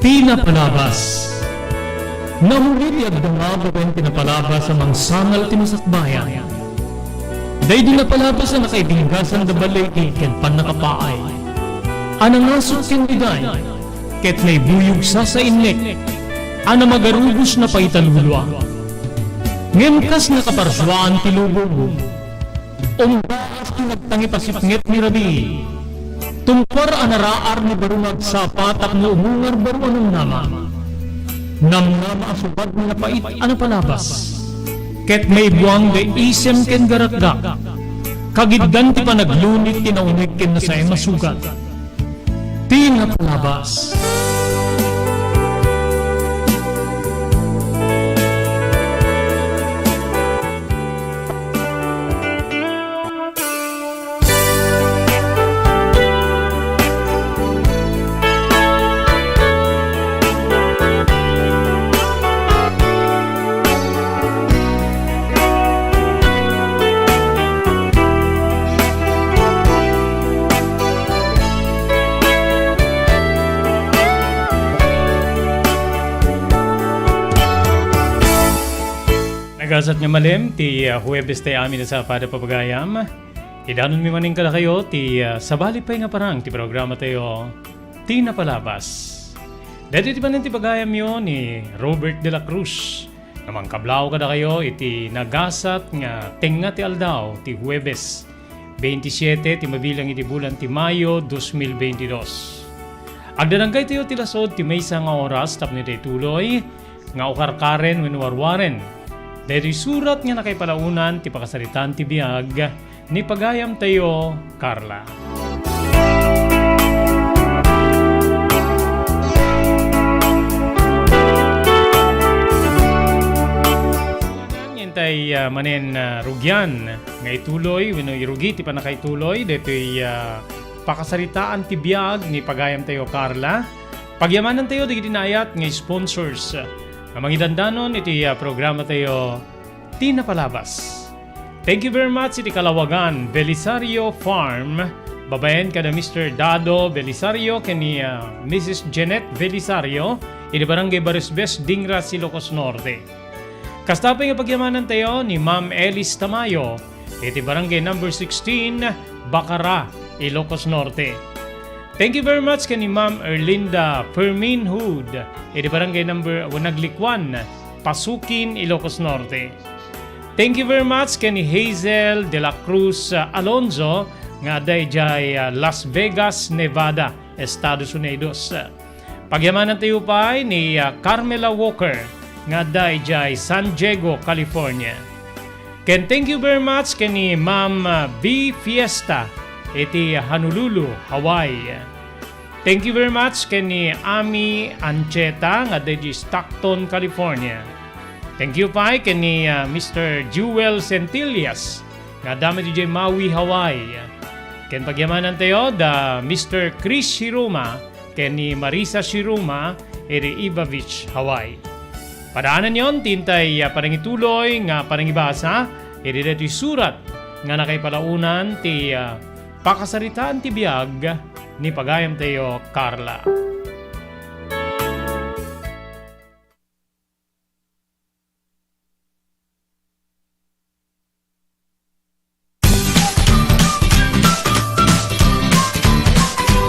Pinapalabas. Namulit yag dumabawen pinapalabas ang mga sangal tinusakbayan. Day di napalabas ang nakaibingasan da balay ken panakapaay. Anang nasot ken biday, ket may buyog sa inlek, ana magarubos na paitalulwa. Ngemkas na kaparswaan ti lubong, umbaas nagtangi pasipnget ni Rabi. Tungkar anaraar ni barumag sa patak ni umungar baru anong nama. Namnama asubad ni napait anapalabas. Ket may buwang de isem ken garakdak. Kagidgan ti panaglunit tinaunig ken na sa masugat. Pinapalabas. Nagasat nga malim, ti Huwebes tayo amin sa pada papagayam. Idanon mi maning kada kayo, ti sabali pa'y nga parang, ti programa tayo, ti napalabas. Dito ti panin ti pagayam yun ni Robert de la Cruz. Namang kablaw kada kayo, iti nagasat nga tenga ti aldaw, ti Huwebes, 27, ti mabilang iti bulan ti Mayo, 2022. Agdananggay tayo ti lasod, ti maysa nga oras, tapos nito tuloy, nga ukarkaren, winwarwaren. Dahil surat nga nakipalaunan ti pakasaritan ti biag ni pagayam tayo, Carla. Tay manen rugyan nga ituloy, wino irugi ti panakaituloy, detoy pakasaritaan ti biag ni pagayam tayo, Carla. Pagyamanan tayo di dinayat nga sponsors. Ang mga dandanon iti programa tayo, ti napalabas. Thank you very much iti Kalawagan, Belisario Farm. Babayan kada Mr. Dado Belisario kani Mrs. Jeanette Belisario, iti Barangay Barisbes, Dingras, Ilocos Norte. Kastapay nga pagyamanan tayo ni Ma'am Elis Tamayo, iti Barangay number 16, Bacara, Ilocos Norte. Thank you very much kani Ma'am Erlinda Fermin Hood, iti Barangay number Wanaglikwan, Pasukin, Ilocos Norte. Thank you very much kani Hazel de la Cruz Alonzo, nga dayjay Las Vegas, Nevada, Estados Unidos. Pagyamanan tayo pa ni Carmela Walker, nga dayjay San Diego, California. Ken thank you very much kani Ma'am B. Fiesta, iti Honolulu, Hawaii. Thank you very much kani Ami Ancheta, nga dayjay Stockton, California. Thank you pa kani Mr. Jewel Centillas, nga dami dayjay Maui, Hawaii. Ken pagyamanan tayo da Mr. Chris Shiruma, kani Marisa Shiruma, iti Iba Beach, Hawaii. Padaanan yon, tintay parangituloy nga parangibasa, iti detoy surat nga nakipalaunan ti pakasaritaan ti biag ni pagayam tayo, Carla.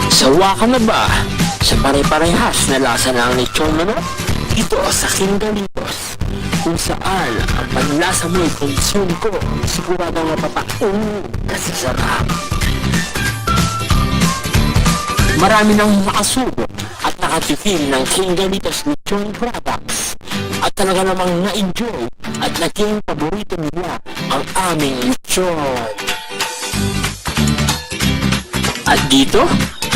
Sawa ka na ba sa pare-parehas na lasa ng lechon manok? Ito sa Kingalitos, kung saan ang panlasa mo'y konsum ko, sigurado nga papaong kasi sarap. Marami nang makasubo at nakatikim ng Kingalitos lechon products at talaga namang na-enjoy at naging paborito nila ang aming lechon. At dito,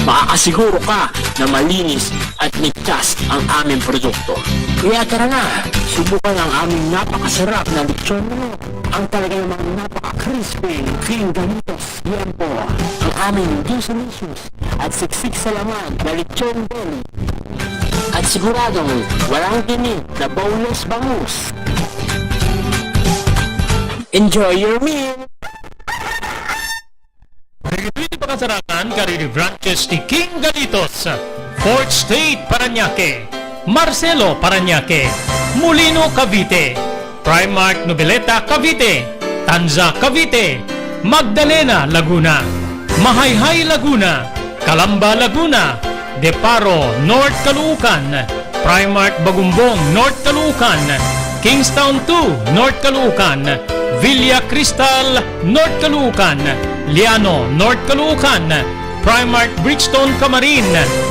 makakasiguro ka na malinis at ligtas ang aming produkto. Kaya tara na, subukan ang aming napakasarap na lechon manok. Ang talaga namang napaka-crispy Kingalitos. Yan po, ang aming delicious at siksik sa laman na lechon belly. At siguradong walang tinig na boneless bangus. Enjoy your meal! Pagkasarakan, karili branches ni Kingalitos. Port State, Parañaque, Marcelo, Parañaque, Molino, Cavite, Primark, Noveleta, Cavite, Tanza, Cavite, Magdalena, Laguna, Mahayhay, Laguna, Calamba, Laguna, Deparo, North Caloocan, Primark, Bagumbong, North Caloocan, Kingstown 2, North Caloocan, Villa Cristal, North Caloocan, Liano, North Caloocan, Primark Bridgestone Camarin,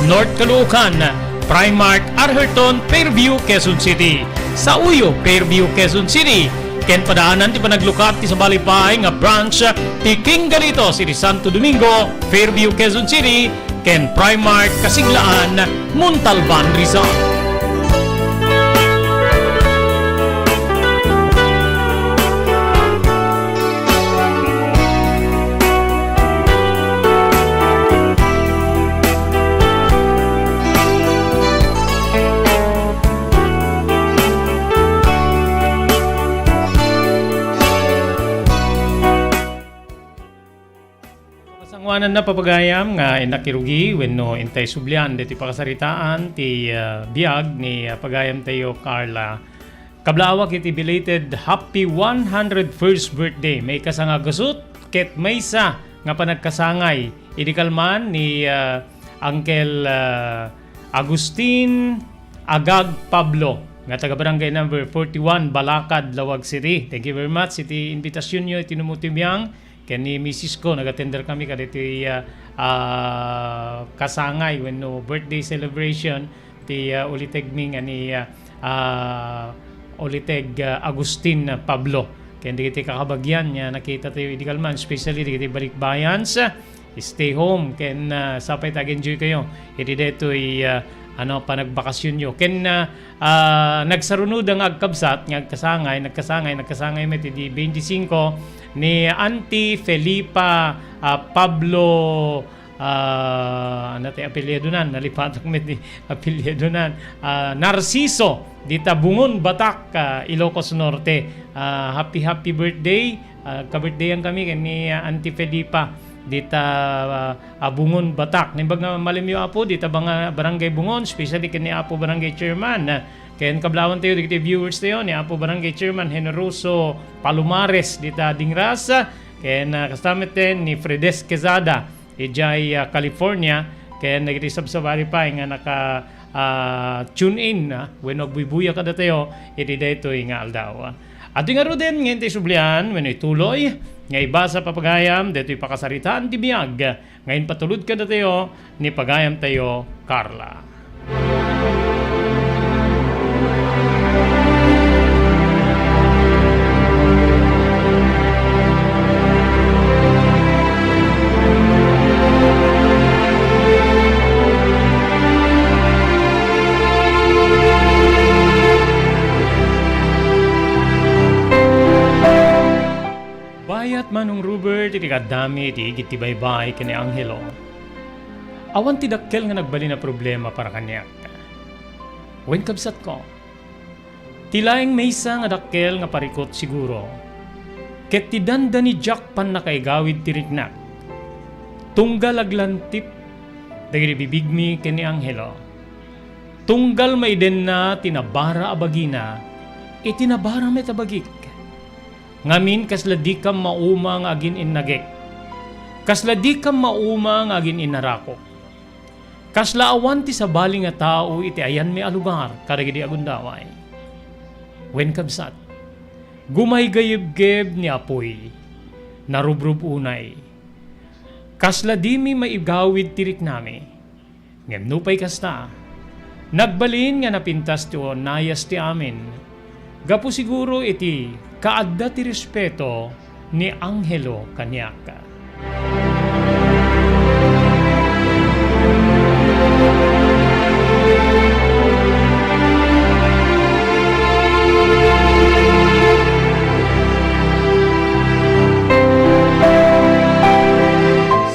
North Caloocan, Primark Arherton, Fairview, Quezon City. Sa Uyo, Fairview, Quezon City. Ken padaanan ti panaglukat ti sa Balipay nga branch ti King Galito, City Santo Domingo, Fairview, Quezon City. Ken Primark Kasiglaan, Montalban, Rizal. Sangwanan na papagayam nga inakirugi wenno intay sublian deti pakasaritaan ti biag ni pagayam tayo Carla. Kablawak iti belated happy 101st birthday. May kasanga gasut ket maysa nga panagkasangay. Idikalman ni Uncle Agustin Agag Pablo nga taga barangay number 41 Balakad, Lawag City. Thank you very much. Iti invitasyon nyo itinumutimyang ken ni Mrs. ko nag-attender kami kadito kasangay when no birthday celebration ti ulitegming ani Uliteg Agustin Pablo ken digiti kakabagyan nya nakita tayo idikalman especially digiti balikbayans stay home ken sapay tag-enjoy kayo iti detoy panagbakasyon nyo ken nagsarunod ang agkabsat nga nagkasangay met di 25 ni Auntie Felipa Pablo apelyido nan nalipatak met ni apelyido nan Narciso dita Bungon Batak Ilocos Norte. Happy birthday ka-birthdayan kami ni Auntie Felipa dita Bungon Batak nimbag nga malimyo apo dita barangay Bungon especially kani apo barangay chairman ken kablawan tayo dito viewers tayo ni apo barangay chairman Generoso Palomares dita Dingras ken kastamet ni Fredes Quezada ijay California ken nagrisab sa Balipay nga naka tune in when nagbubuya kada tayo iti daytoy nga aldaw. At nga ro din ngente sublian when ituloy nga ibasa papagayam detoy pakasaritaan ti biag ngayon patulod kada tayo ni pagayam tayo Carla. Bayat manong Robert iti kadami iti igit ti baybay kani Angelo. Awan ti dakkel nga nagbali na problema para kanyak. Wen kabsat ko. Tilaing maysa nga dakkel nga parikot siguro. Ket ti danda ni Jack pan nakaigawid ti riknak. Tunggal aglantip dagiti bibigmi kani Angelo. Tunggal maiden na tinabara abagina itinabara met abagik. Ngamin kasla di kam maumang agin innagek. Kasla di kam maumang agin inarakok. Kasla awan ti sabali nga tao iti ayan may alugar karagidi agundaway. Wen kabsat. Gumay gayib-geb ni apoy. Narubrub unay. Kasla di mi maigawid tirik nami. Ngemnupay kasta. Nagbalin nga napintas ti o nayas ti amin. Gapu siguro iti kaadda ti respeto ni Angelo kanyaka.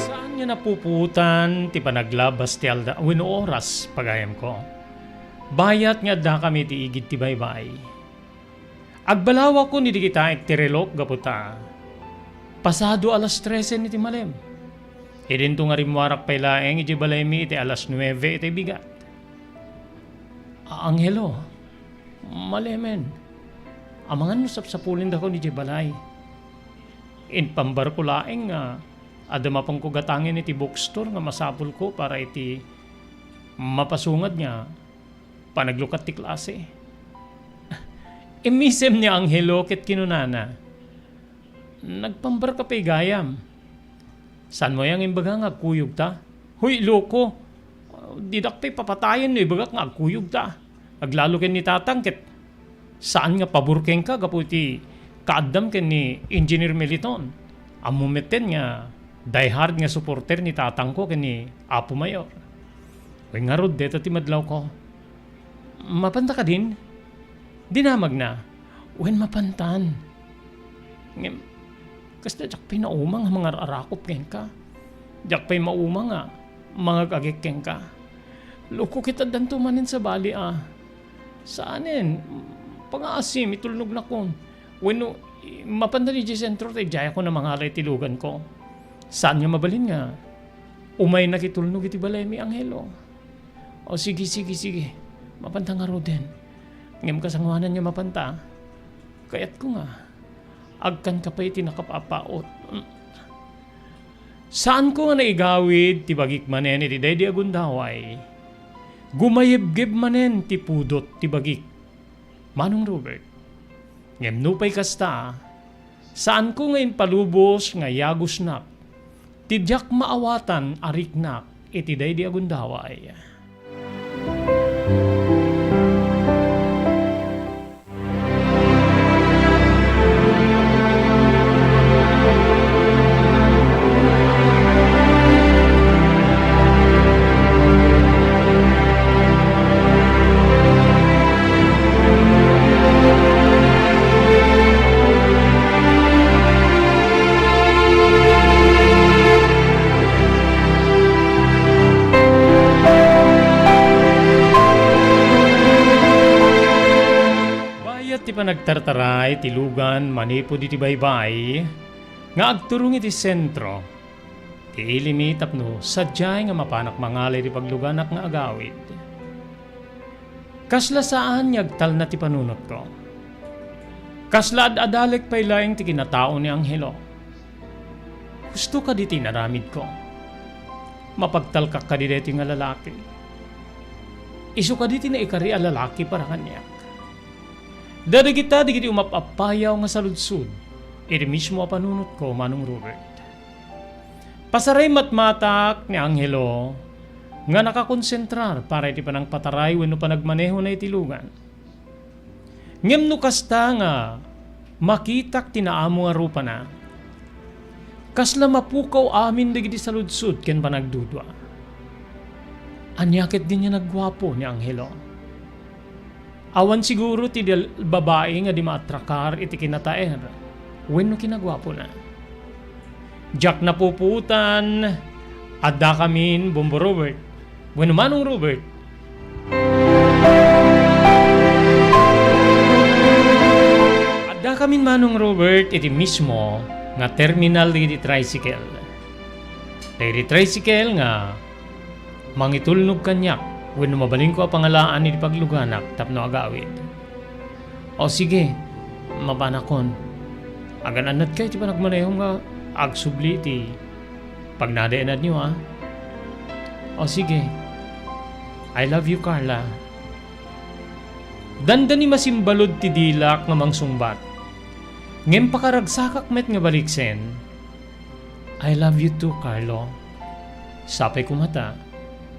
Saan niya napuputan ti panaglabas ti alda wino oras pagayam ko. Bayat nga da kami ti igid ti baybay. Agbalawa ko ni di kita iktirelok gaputa. Pasado alas 13 ni ti malem. Idin to nga rimwarak pay laeng iti balay mi iti alas 9 iti bigat. Anghelo, malemen. Amangan no sapsapulin da ko ni balay. In pambar ko laeng nga adama pang ko gatangin iti bookstore nga masapul ko para iti mapasungad niya panaglukat ti klase. Imisem niya Anghelo ket kinunana. Nagpambar ka pa'y gayam. San mo yang imbaga nga agkuyog ta? Huy, loko. Didak pa'y papatayan no ibaga nga agkuyog ta. Aglalo ken ni tatang ket saan nga paburkeng ka kaputi kaadam ken ni Engineer Meliton. Amumeten nga diehard nga supporter ni tatang ko ken ni Apo Mayor. Uy nga rod deta ti madlaw ko. Mapanta ka din? Dinamag na. Wen mapantan. Ngem, kasta jak pay naumang mga arakop ken ka. Jak pay maumang nga mga kagik ken ka. Loko kita danto manin sa bali ah. Saanin? Pang-aasim, itulnog na kon. When mapanda ni Sentro tay jaya ko na mga alay tilugan ko. Saan niya mabalin nga? Umay nakitulnog iti balay mi Anghelo. O sige. Mapanta nga ro din. Ngem kasangwanan niya mapanta. Kayat ko nga. Agkan ka pa iti nakapapaot. Saan ko nga naigawid ti bagik manen iti daydi agundaway. Gumayeb-geb manen ti pudot ti bagik. Manong Robert. Ngem nupay kasta. Saan ko ngayon palubos nga yagos nak. Tidyak maawatan arik nak iti daydi agundaway. Ti panagtartaray, tilugan, manipo di baybay, nga agturong iti sentro. Ti ilimi tapno, sadyay nga mapanak mangalay di pagluganak nga agawid. Kasla saan yagtal na ti panunot ko. Kasla adalek pay laing ti kinatao ni Anghelo. Gusto ka di tinaramid ko. Mapagtalkak ka di deti nga lalaki. Isu ka di na ikari a lalaki para kanyak. Dada kita di kiti umapapayaw nga saludsud. Iti mismo a panunot ko, Manong Robert. Pasaray matmatak ni Anghelo nga nakakonsentrar para iti panang pataray wenno panagmaneho na itilugan. Ngem no kasta nga makitak tinaamo nga rupa na. Kasla mapukaw amin di kiti saludsud ken panagdudwa. Anyakit din niya nagwapo ni Anghelo. Awan siguro ti babae nga di maatrakar iti kinataer. Wenno kinagwapo na. Jak na puputan. Adda kamin Bombo Robert. Wenno Manong Robert. Adda kamin Manong Robert iti mismo nga terminal iti tricycle. Iti tricycle nga mangitulnog kanyak. When mabaling ko ang pangalaan ni pagluganak tapno agawid. O sige, mabanakon. Agananat kayo ti panagmanehong nga agsubli ti pagnadaenad niyo ha. O sige, I love you Carla. Dandan ni masimbalod ti dilak nga mangsungbat. Ngem pakaragsakak met nga baliksen. I love you too Carlo. Sapay kumata,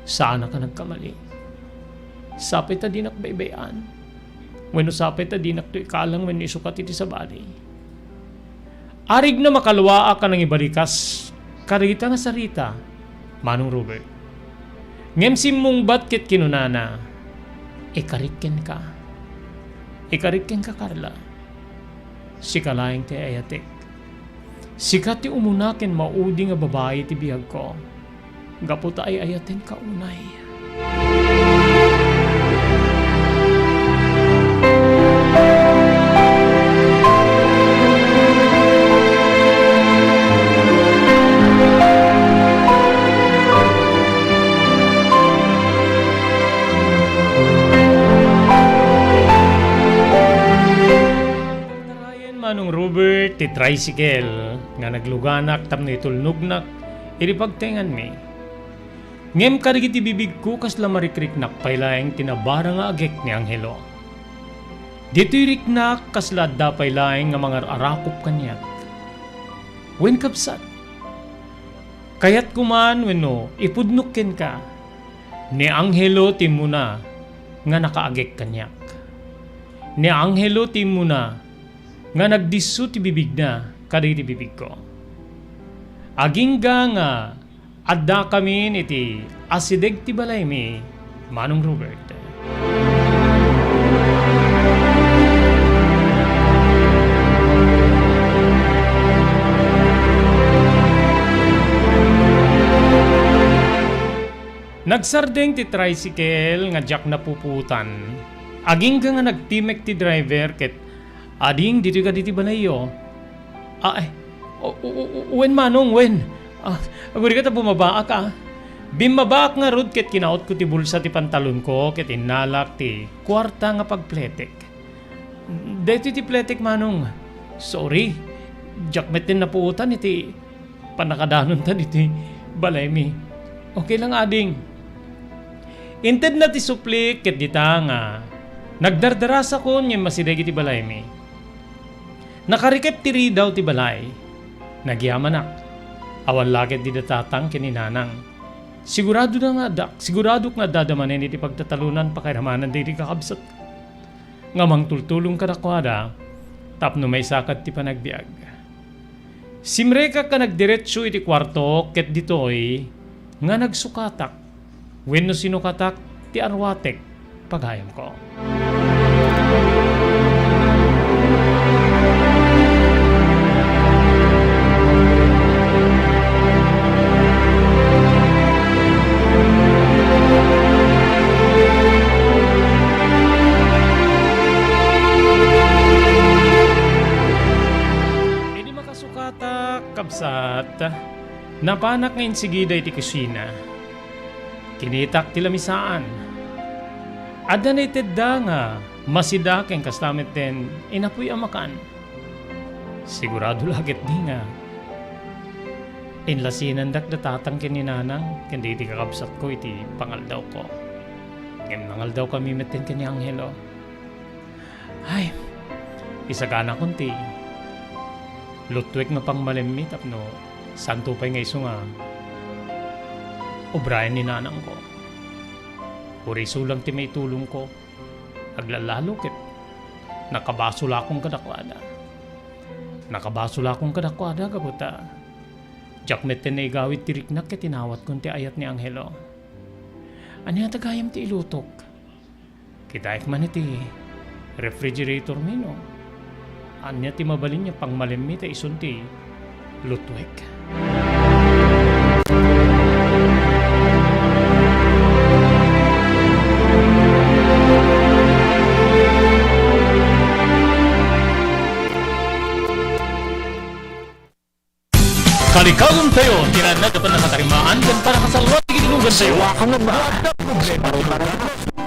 saan ka nagkamali? Sapay ta dinak baybayan. Wenno sapay ta dinak to ikalang wenno isukat iti sabali. Arig na makalwaa ka ng ibalikas karita nga sarita, Manong Robert. Ngem simmong batket kinunana, ikarikken ka. Ikarikken ka Carla. Sikalaing ti ayatek. Sikat ti umunaken maudi nga babae ti biyag ko. Gaputa ay ayaten ka unay. Manong Robert ti tricycle nga nagluganak tapno itulnugnak iti pagtengan mi. Ngem kadagiti bibig ko kasla marikriknak paylaeng tinabara nga agek ni Angelo. Dito'y riknak kasla dapay laeng nga mga arakop kanyak. Wen kapsat. Kayat kuman wenno ipudnukken ka. Ni Angelo timuna nga nakaagek kanyak. Ni Angelo timuna nga nagdisu ti bibig na kadagiti bibig ko. Agingga nga adda kami iti asideg ti balay mi, Manong Robert. Nagsardeng ti tricycle nga jak na puputan. Agingga nga nagtimek ti driver ket ading dito ka diti balayo. Wen Manong, wen. Aguri ka ta bumabaa ka. Bimabaak nga rod ket kinaot ko ti bulsa ti pantalon ko ket inalak ti kwarta nga pagpletek. Dito ti pletek Manong. Sorry. Jakmetin na puutan iti panakadanon ta diti balay mi. Okay lang ading. Inted na ti supli ket dita nga nagdardarasa ko nga masideg iti balay mi. Nakarikep tiri daw ti balay. Nagyamanak. Awan laget di datatang kininanang. Sigurado nga dadamanin iti pagtatalunan pakiramanan di kakabsat. Ngamang tultulong kadakwada, tapno may sakat ti panagbiag. Simreka ka nagdiretso iti kwarto ket ditoy nga nagsukatak. Wenno sinukatak ti arwatek pagayam ko. Kapsat, napanak ngayon sigida iti kusina. Kinitak ti lamisaan. Adda na itedda nga masidakeng kastamit din inapoy amakan. Sigurado lagit di nga. Inlasinan dak datatang kininanang kundi iti kakabsat ko iti pangaldaw ko. Ngayon nangaldaw kami metin kini Angelo. Ay, isagana kunti. Lutwek nga pang malimit apno santo pa'y nga iso nga obrayan ni nanang ko. Uriso lang ti may tulong ko. Aglalalo ket nakabasula akong kadakwada. Nakabasula akong kadakwada kabuta. Jakmet ten na igawit tiriknak ket tinawat kong ti ayat ni Angelo. Ano tagayam ti ilutok? Kitaik man iti refrigerator mino. Anya ti mabalin niya pang malimit ay isunti lutwek. Kalikawin tayo, tinanag ka pa nakatarimaan kan para kasalwat ikinugan tayo. Wakan na ba?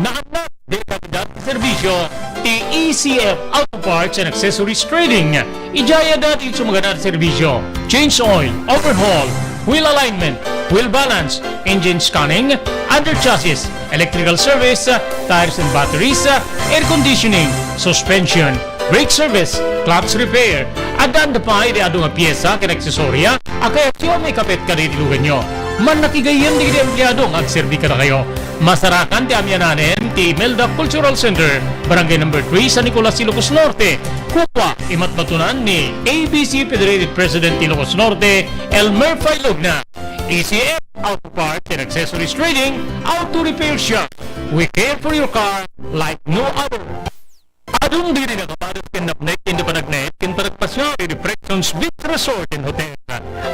Nakanap di kandidat serbisyo ti ECF Auto Parts and Accessories Trading. Ijaya dati sumaganat serbisyo, change oil, overhaul, wheel alignment, wheel balance, engine scanning, under chassis, electrical service, tires and batteries, air conditioning, suspension, brake service, clutch repair, adan pa iti adu nga pyesa ken aksesorya, akaya siya may kapit ka rin ilugan nyo. Man nakigayam di kiti empleyado ang agserbi ka na kayo. Masarakan ti amyananen ti Melda Cultural Center, Barangay number 3 San Nicolas, Ilocos Norte. Kupwa imat matunan ni ABC Federated President Ilocos Norte, Elmer Failogna. ECF Auto Parts and Accessories Trading, Auto Repair Shop. We care for your car like no other. Adung diri na kapadot ken napnek ken panagnet ken panagpasyon di Fractions Beach Resort and Hotel.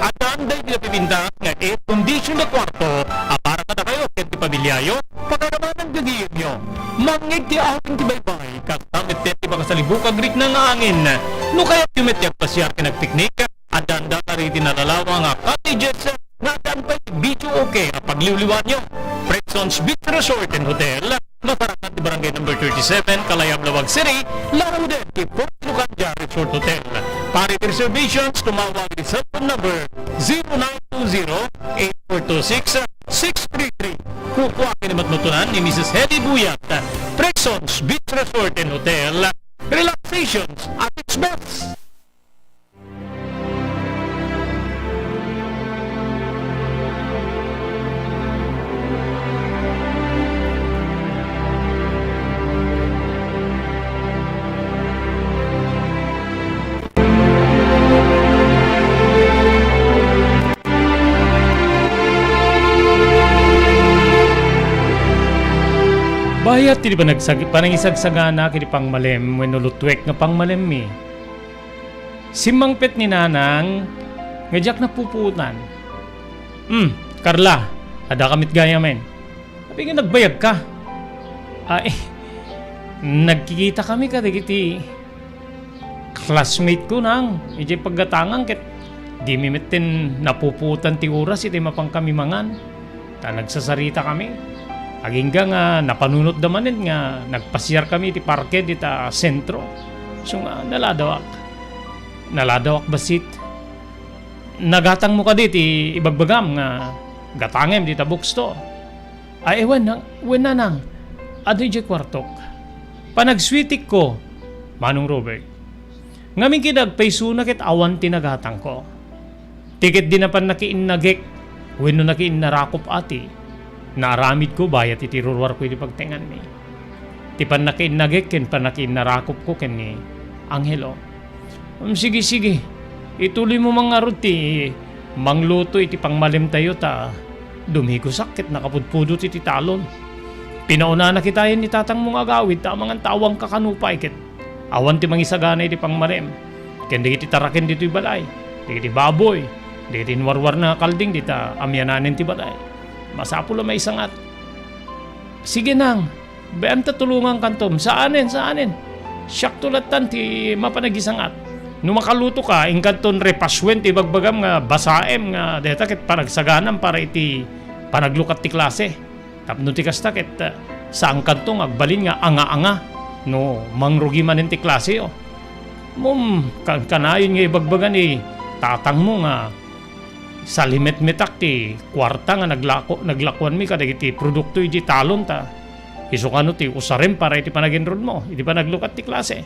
Adan day pinapipinda nga air condition na kwarto para kada kayo ken ti pamilyayo pagkaraman gagiyod nyo. Mangig ti aking ti baybay katamit ti makasalibukan rik na nga angin. No kaya timetyak pasyar ken nagpiknik adan da kari tinalalawa nga cottages nga adan pa beach okay pagliwliwan nyo. Fractions Beach Resort and Hotel Matarakat di Barangay number 37, Kalayab, Lawag City, laro din kay Port Lucanja Resort Hotel. Para reservations, tumawag sa cellphone number 0920-8426-633. Kukuha kinamat matunan ni Mrs. Hedy Buyat, Presons Beach Resort and Hotel, relaxations at its best. Bayat ti di ba panangisagsagana kiti pangmalem wenno lutwek nga pangmalem mi. Simangpet ni nanang ngajak na puputan. Carla, ada kamit gaya men. Sabi nga nagbayag ka. Ay, nagkikita kami ka kiti classmate ko nang iti paggatangang ket di mimitin napuputan ti oras iti mapang kami mangan. Ta nagsasarita kami. Agingga nga napanunot damanin nga nagpasyar kami ti parke di ta sentro. So nga naladawak basit. Nagatang mo ka ti ibagbagam nga gatangem di ta bookstore. Ay ewan nang adoy di kwartok. Panagswitik ko Manong Robert. Ngamin kinagpaysuna ket awan ti nagatang ko. Tiket di na pan nakiinnagek wenno nakiinnarakop ati. Naaramid ko bayat iti rurwar ko iti pagtengan mi. Ti pan nakiinnagek ken pan nakiinnarakop ko ken ni Angelo. Sige. Ituloy mo mga ruti. Mangluto iti pangmalim tayo ta. Dumigo sakit nakapudpudot iti talon. Pinauna na kitayin ni tatang mong agawid ta mga tawang kakanupay ket. Awan ti mangisagana iti pangmalim. Ken di iti taraken dito balay. Di iti baboy. Di iti warwar na kalding dita amyananin ti balay. Masapula may isangat. Sige nang. Bayam ta tulungan kantom. Saanin? Siyak tulatan ti mapanagisangat. Nung makaluto ka, ingkanton repaswen ti bagbagam nga basaem nga deta ket panagsaganam para iti panaglukat ti klase. Tapno ti kasta ket saan kanto agbalin nga anga-anga no mangrugi manen ti klase o. Kanayon nga ibagbagan ni tatang mo nga sa limet-metak ti kwarta nga naglakuan mi kadagiti produkto iti talon ta. Isu kano ti usarem para iti panaginrod mo, iti panaglukat ti klase.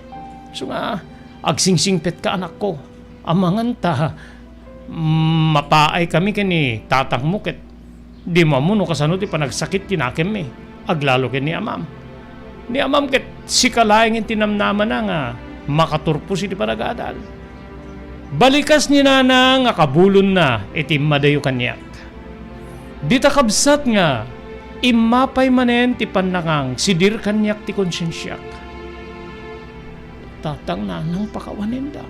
So nga agsingsingpet ka anak ko. Amangan ta mapaay kami kani tatang mo ket di mamuno kasano ti panagsakit tinakem mi. Aglalo ken ni amam. Ni amam ket sikalaeng tinamnaman na nga makaturpos iti panagadal. Balikas ni nana nga kabulon na iti madayo kanyak. Dita kabsat nga imapay manen ti panakang sidir kanyak ti konsyensyak. Tatang nanang pakawanindak.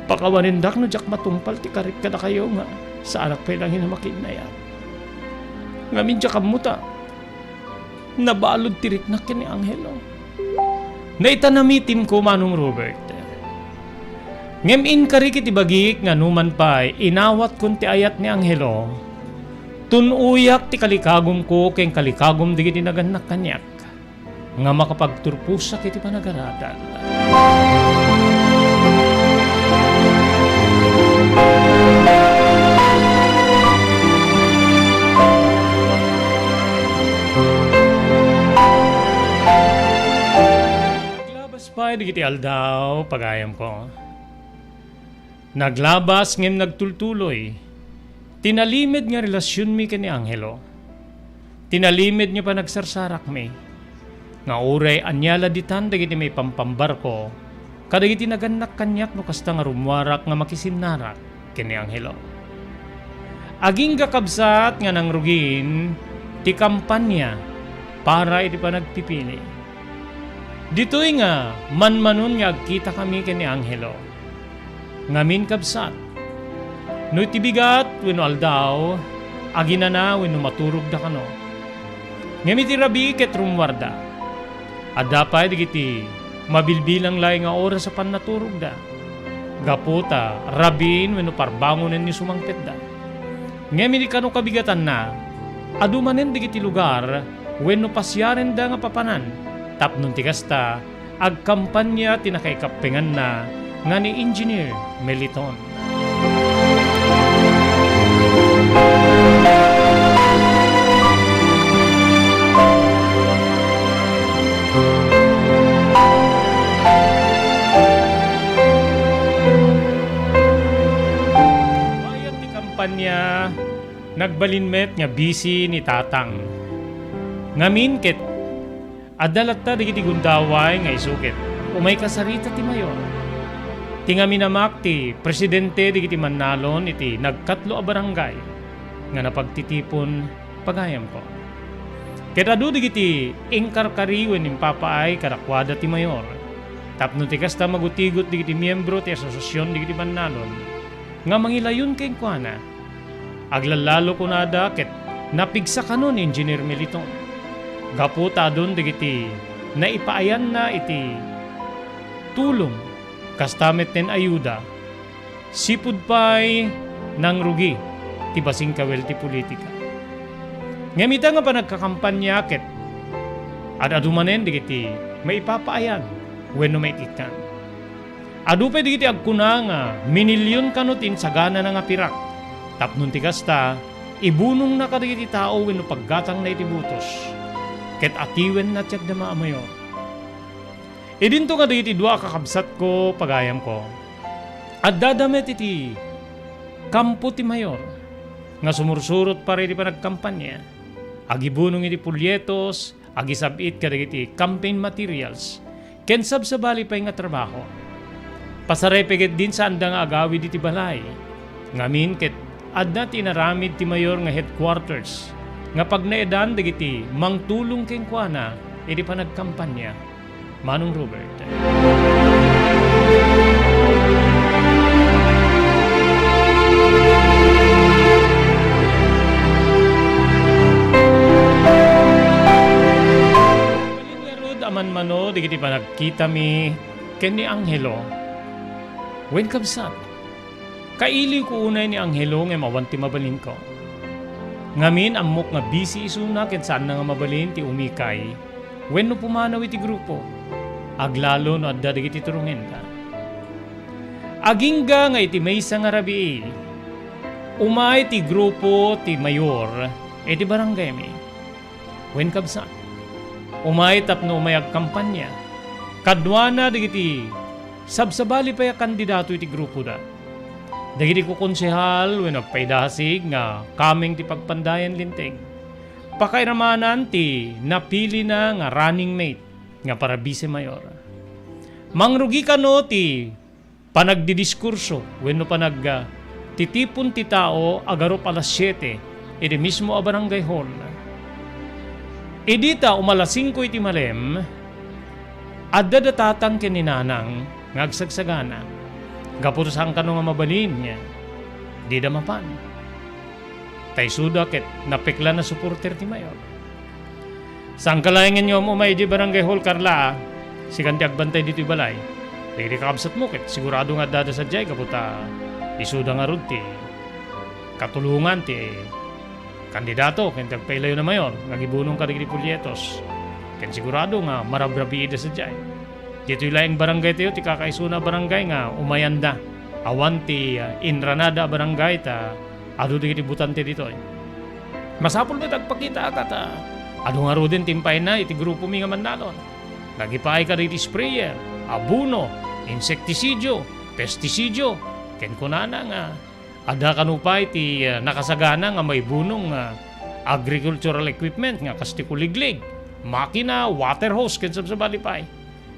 Pakawanindak no jak matungpal ti karit kada kayo nga sa anak pay lang hinamakin na yan. Ngamin jak kamuta. Nabalod tirik na kini Angelo. Naitanamitim ko Manong Robert. Ngamin karikit ibagik nga numan pa'y inawat kun ti ayat ni Angelo. Tunuyak ti kalikagom ko ken kalikagom digiti naganak kanyak. Nga makapagturpusak iti panagaradal. Naglabas pa'y digiti aldaw pagayam ko. Naglabas ngem nagtultuloy. Tinalimid nga relasyon mi kani Angelo. Tinalimid nga pa nagsarsarak mi. Nga uray anyala ditan dagiti may pampambar ko. Kadagiti naganak kanyak no kasta nga rumwarak nga makisinarak kani Angelo. Aging kakabsat nga nangrugin ti kampanya para iti panagpipili. Dito'y nga manmanon nga agkita kami kani Angelo. Ngamin kabsat. No itibigat wenno aldaw, aginana wenno maturog da kano. Ngami ti rabi ket rumwarda. Adda pay digiti mabilbilang lay nga oras sa pannaturog da. Gaputa, rabin wenno parbangonen ni sumangpet da. Ngami di kano kabigatan na, adumanen digiti lugar, wenno pasyaren da nga papanan, tapnon ti kasta, ag kampanya tinakaikapingan na nga ni Engineer Meliton. Bayan ti kampanya, nagbalinmet nga busy ni Tatang. Ngamin ket adalat ta digiti gundaway nga isukit. Umay kasarita ti mayor. Tingami namak ti presidente digiti Mannalon iti nagkatlo a barangay nga napagtitipon pagayam ko. Ket adu digiti ingkarkariwen impapaay kadakwada ti mayor. Tapno ti kasta magutigot digiti miyembro ti asosasyon digiti Mannalon nga mangilayon kay kuana. Aglalalo kunada ket napigsa kanon Engineer Meliton. Gaputa doon digiti na ipaayan na iti tulong kastamet ten ayuda sipud pay nang rugi ti basing kawel ti politika. Ngamita nga pa nagkakampanya ket adu-manen digiti maipapaayan wenno maikikan. Adu pay digiti agkuna nga minilyon kanutin sagana na nga pirak. Tapnon ti kasta ibunong na kadigiti tao wenno paggatang na iti butos. Ket atiwen na tiyak na maamayo. Idinto nga digiti dua kakabsat ko pagayam ko. At dadamet iti kampo ti mayor nga sumursurot para iti panagkampanya. Agibunong iti pulyetos, agisabit kadagiti campaign materials. Ken sabsabali pa nga trabaho. Pasarepeget din sa anda nga agawid iti balay. Ngamin ket adna tinaramid ti mayor nga headquarters. Nga pag naedan digiti mangtulong keng kuana iti panagkampanya. Manong Robert. Balingarod aman mano digiti panagkita mi ken ni Angelo. Wen kabsat. Kaili ko unay ni Angelo nga mawanti mabalin ko. Ngamin amok nga busy isuna ken saan na nga mabalin ti umikay wenno pumanaw iti grupo aglalo no adda dagiti turungenda. Agingga nga iti maysa nga rabii umay ti grupo ti mayor iti barangay mi wen kabsat umay tapno umay agkampanya kadwana dagiti sabsabali pay kandidato iti grupo da. Dagiti ko konsehal when nagpaidasig nga kaming ti pagpandayan linting. Pakairamanan ti napili na nga running mate nga para vice mayor. Mangrugi kano ti panagdidiskurso when no panag titipon ti tao agarop alas 7 iti mismo a barangay hall. Idita umalas 5 iti malem adda datatang kininanang ngagsagsagana. Gaputusan ka nga mabalin niya. Di damapan. Tay suda ket napikla na supporter ti mayor. Sang kalayangan nyo umay di barangay hall Carla, si kanti agbantay dito balay. Dili kakabsat mo ket sigurado nga dada sa jay kaputa isuda nga rod ti katulungan ti kandidato ken tagpailayo na mayor ngagibunong ka digiti pulyetos. Ken sigurado nga marabrabiida sa jay. Dito yung barangay tayo, ti kakaisuna barangay nga umayanda. Awan ti Inranada barangay ta adu ti butante dito. Masapul ba tagpakita akat adu nga ro din timpay na iti grupo mi nga Mannalon. Nagipay ka iti sprayer, abuno, insektisidyo, pestisidyo, ken kunana nga ada kanupay ti nakasagana nga may bunong agricultural equipment nga kasti kuliglig, makina, water hose ken sabsabali pay.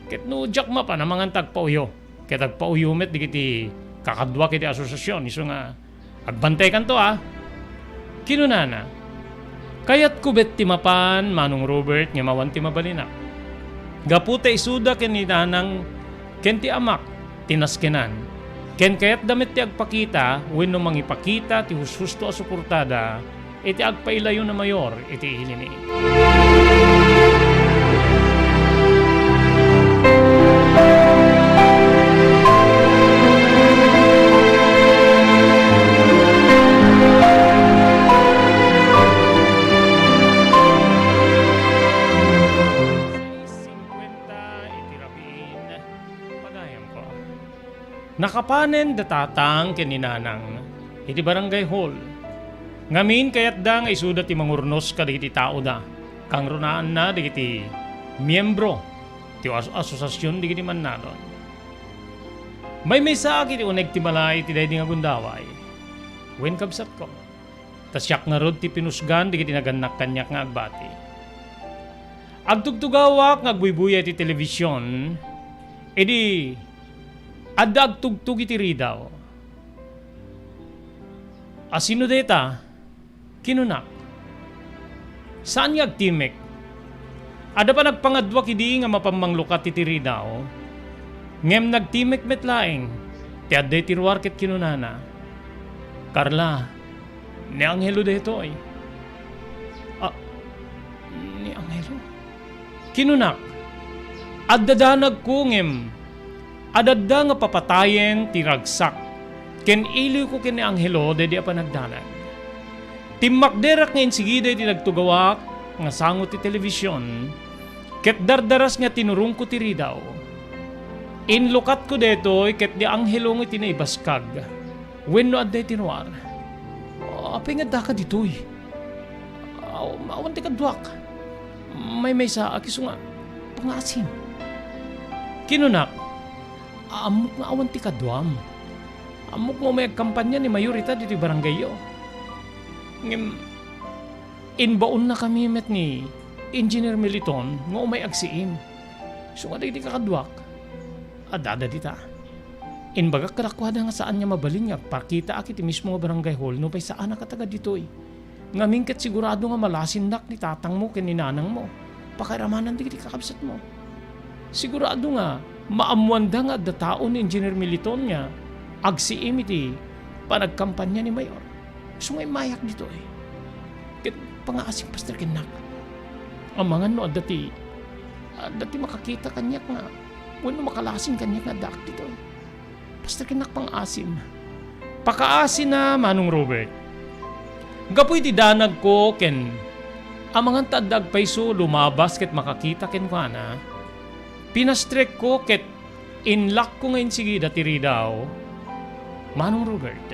Ket no jak mapa na mga tagpauyo. Ket tagpauyo met digiti kakadwa kiti asosasyon iso nga agbantay kanto kinunana. Kayat kubet ti mapan Manong Robert nga mawan ti mabalina. Gaputa isuda ken ni nanang ken ti amak tinaskenan. Ken kayat damit ti agpakita wenno mangipakita ti hushusto a suportada iti agpailayo na mayor iti ilini. Nakapanen datatang kininanang iti barangay hall. Ngamin kayat da nga isuda ti mangurnos ka digiti tao da. Kang runaan na digiti miyembro ti asosasyon digiti mannanon. May sa akit uneg ti balay ti daydi nga gundaway. Wen kabsat ko. Tasyak nga rod ti pinusgan digiti naganak kanyak nga agbati. Agtugtugawak nga agbuybuyay ti telebisyon, edi adda agtugtug iti ridaw. Asino deta? Kinunak. Saan nga agtimek? Ada pa nagpangadwa kidi nga mapamanglukat iti ridaw. Ngem nagtimek metlaeng, ti adday ti ruwar ket kinunana. Carla, ni Angelo deto ay. Ni Angelo? Kinunak. Addadanag ko ngem. Adadda nga papatayen ti ragsak. Ken iliw ko ken ni Angelo dedi pa nagdanag. Timmakderak nga insigida ti nagtugawak nga sangot ti telebisyon. Ket dardaras nga tinurong ko ti ridaw. Inlukat ko detoy ket di Angelo nga tinaibaskag. Wenno adday tinuar. Apay nga daka ditoy. Awan ti kadwak. May sa akiso nga pangasim. Kinunak. Amok nga awan ti kadwam. Amok mo may kampanya ni mayorita dito barangay yo. Ngem inbaon na kami met ni Engineer Militon nga umay agsiim. So nga di kakadwak. Adada dita. Inbaga karakwada nga saan niya mabalin nga pakita akit mismo nga barangay hall no pay saan nakataga ditoy. Ngamin ket sigurado nga malasindak ni tatang mo ken ni nanang mo. Pakiramanan di kakabsat mo. Sigurado nga maamuanda nga adda tao ni Engineer Militon nga agsiim iti panagkampanya ni Mayor. So ngay mayak dito eh. Ket pangaasing Pastor Kenak. Amangan no adati makakita kanyak nga wano makalasing kanyak nga dak dito eh. Pastor Kenak pangasim. Pakaasin na Manong Robert. Gapoy ti danag ko ken amangan tadag payso lumabas ket makakita ken kuana. Pinastrek ko ket inlock ko ngayon sige dati ridaw. Manong Robert.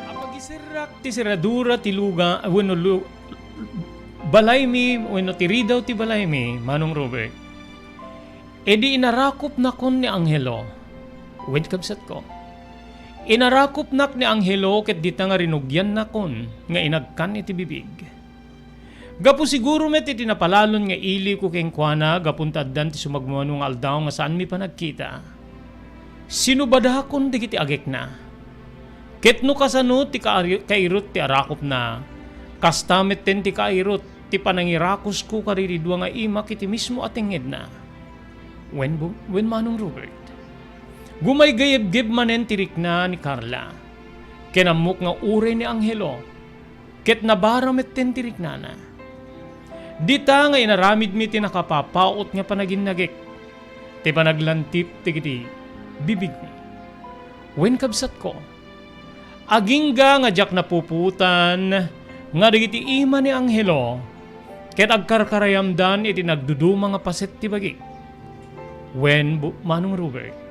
Apag isirak ti seradura ti luga, balay mi, ti ridaw ti balay mi, Manong Robert. Edi inarakop na kon ni Angelo. Wait kabsat ko. Inarakop nak ni Angelo ket dita nga rinugyan na kon nga inagkan iti bibig. Gapu siguro met iti napalalon nga ili ko keng kuana gapuntaddan ti sumagmano nga aldaw nga saan mi pa nagkita. Sinubadakon digiti agek na. Ket no kasano ti kairot ti arakop na. Kastamet ten ti kairot ti panangirakos ko kariridwa nga ima kiti mismo atinged na. When Manong Robert. Gumay gayeb-geb manen tirik na ni Carla. Kinamok nga ure ni Angelo. Ket nabaramet ten tirik na na. Dita nga inaramid mi ti nakapapaot nga panaginagik. Ti panaglantip ti kiti bibig mi. Wen kabsat ko. Agingga nga jak napuputan nga digiti ima ni Angelo. Ket agkarkarayamdan iti nagduduma nga paset ti bagi. Wen Manong Robert.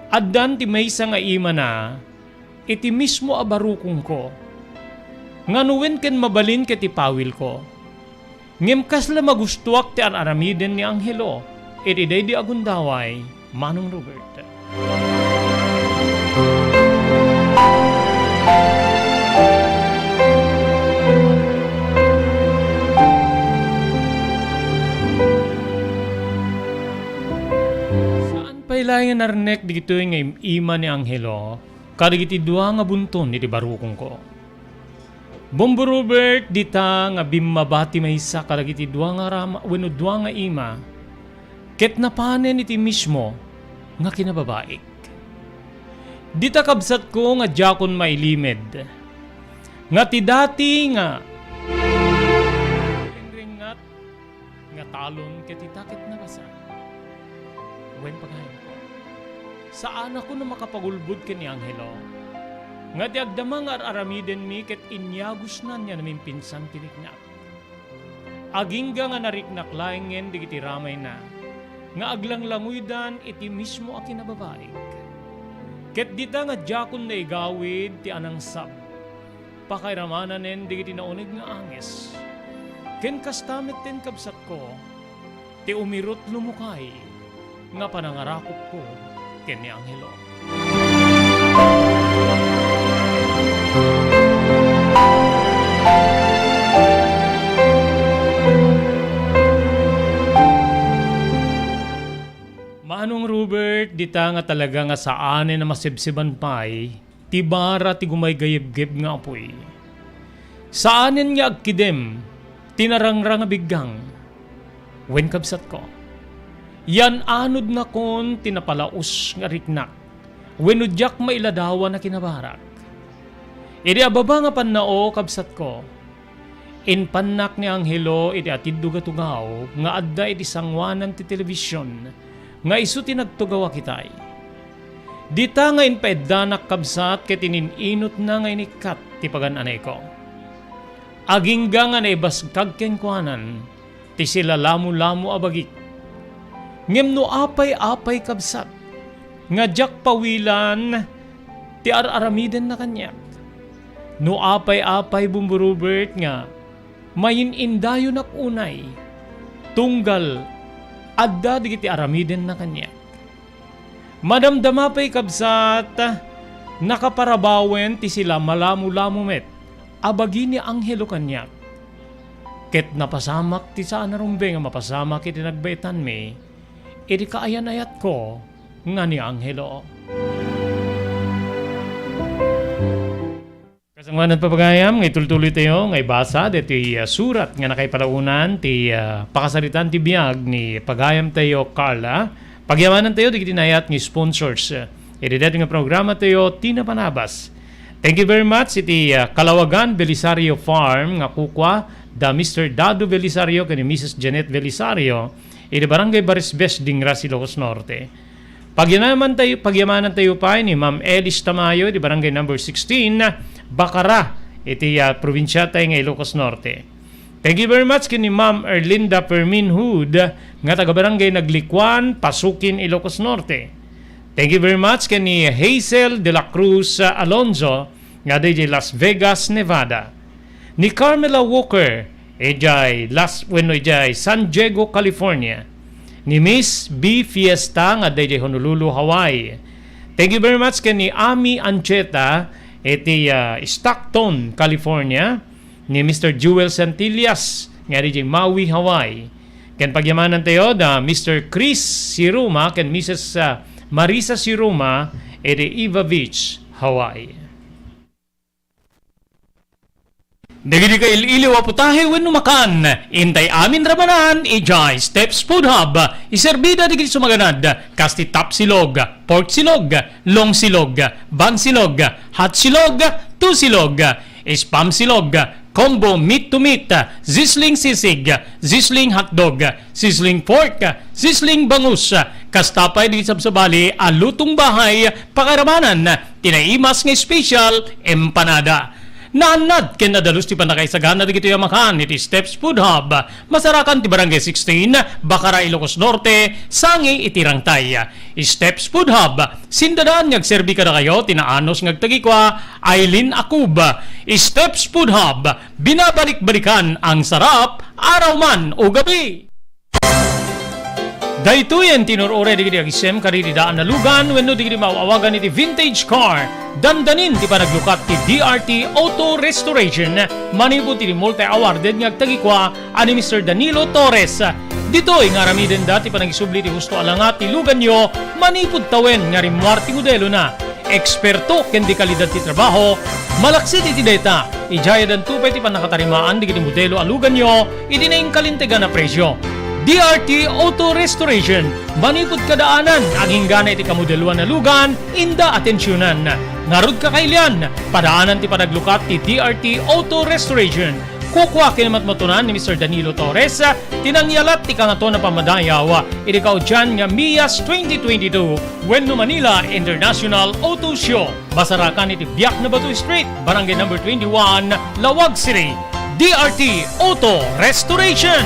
Addan ti maysa nga ima na, iti mismo abarukong ko. Nganuwen ken mabalin ket ipawil ko. Ngem kasla magustuak ti aramiden ni Angelo, iti day di agundaway, Manong Robert. Pailayan narnek dito nga ima ni Angelo, karigiti dua nga bunton iti barukong ko. Bombo Robert, dita nga bimmabati maysa karigiti dua nga rama, wano dua nga ima, ket napanen iti mismo nga kinababaik. Dita kabsat ko nga jakon mailimed, nga ti dati nga ringat nga talon ket itakit na basa. Wen pagayon ko. Saan ako na makapagulbud ken ni Angelo? Nga ti agdamang aramiden mi ket inyagos na niya namin pinsan tiniknak. Agingga nga nariknak laengen digiti ramay na, nga aglanglanguidan iti mismo a kinababaig. Ket dita nga jakon na igawid ti anang sab, pakairamanen digiti nauneg nga anges. Ken kastamit ten kabsat ko, ti umirot lumukay, nga panangarakop ko ken ni Anghelo. Manong Robert, dita nga talaga nga saan na masibsiban pay, ti bara ti gumay gayib-gib nga apoy. Saanin nga agkidem, tinarangrang nga biggang, wen kabsat ko. Yan anod na kon tinapalaos nga riknak, wen udyak mailadawa na kinabarak. Idi ababa nga pannao kabsat ko, in pannak ni Anghelo iti atiddo gatugaw, nga adda iti sangwanan ti telebisyon, nga isu tinagtugawa kitay. Dita nga inpaeddanak kabsat ket ininot na nga inikat ti pagananay ko. Agingga nga naibasgkag kenkwanan, ti sila lamu-lamu abagik. Ngem no apay-apay kabsat, nga jak pawilan, ti aramiden na kanyak. No apay-apay bumburubert nga, mayinindayo nak unay, tunggal, adda digiti aramiden na kanyak. Madamdama pa'y kabsat, nakaparabawen ti sila malamu-lamu met, abagi ni Anghelo kanyak. Ket napasamak ti saan narumbe nga mapasamak iti nagbaitan mi, iti kaayan-ayat ko nga ni Anghelo. Kasangwanan papagayam, ngay tultuloy tayo, ngay basa, diti surat nga nakaiparaunan, ti pakasaritan ti biyag ni pagayam tayo Carla, pagyamanan tayo, di kitinayat ni sponsors. Iti dati nga programa tayo, Tina Panabas. Thank you very much, iti Kalawagan Belisario Farm, nga kukwa, da Mr. Dado Belisario, kani Mrs. Janet Belisario, iti Barangay Barisbes, Dingra, Ilocos Norte. Pagyamanan tayo pa ni Ma'am Elis Tamayo, di Barangay number 16, Bacara, iti probinsya tayo ng Ilocos Norte. Thank you very much kini Ma'am Erlinda Perminhood, nga taga-barangay Naglikwan, Pasukin, Ilocos Norte. Thank you very much kini Hazel de la Cruz Alonzo, nga di Las Vegas, Nevada. Ni Carmela Walker, ejay San Diego, California. Ni Miss B. Fiesta, nga di Honolulu, Hawaii. Thank you very much kini Ami Ancheta, iti Stockton, California, ni Mr. Jewel Santillas, nga di Maui, Hawaii. Ken pagyamanan tayo da Mr. Chris Siruma ken Mrs. Marisa Siruma, iti Eva Beach, Hawaii. Dagiti ka iliw a putahe wenno makan, intay amin ramanan, ijay Steps Food Hub, iserbida digiti sumaganad, kasti tap silog, pork silog, long silog, bang silog, hot silog, two silog, spam silog, combo meat to meat, sizzling sisig, sizzling hotdog, sizzling pork, sizzling bangus, kastapay di sabsabali, alutong bahay, pakaramanan, tinaimas nga special, empanada. Naanad ken nadalus ti panakaisagana digiti makan iti Steps Food Hub, masarakan ti Barangay 16, Bacara, Ilocos Norte, sangi iti Rangtay. Steps Food Hub, sindadaan ngagserbi kada kayo, tinaanos ngagtagikwa, Aileen Akub. Steps Food Hub, binabalik-balikan ang sarap, araw man o gabi. Daytoyen tinurore digiti agisem karididaan na lugan wenno digiti mawawagan iti vintage car. Dandanin ti panaglukat ti DRT Auto Restoration. Manipod ti multi-awarded nga agtagikwa ani Mr. Danilo Torres. Ditoy nga ramiden dati panagisubli ti husto alangat ti lugan nyo, manipod tawen nga rimwar ti modelo na. Eksperto ken di kalidad ti trabaho, malaksit iti data. Ijayadan tupay ti panakatarimaan digiti modelo alugan nyo, iti na kalintegan na presyo. DRT Auto Restoration, manipod kadaanan, aging gana iti kamodeluan na lugan, inda atensyonan. Narod ka kailian, padaanan ti panaglukat ti DRT Auto Restoration. Kukwa kinamatmatunan ni Mr. Danilo Torres, tinangyalat ti kangato na pamadayaw, idikaw dyan nga Mias 2022, Wenno Manila International Auto Show. Basarakan iti Biak na Batu Street, Barangay number 21, Lawag City, DRT Auto Restoration.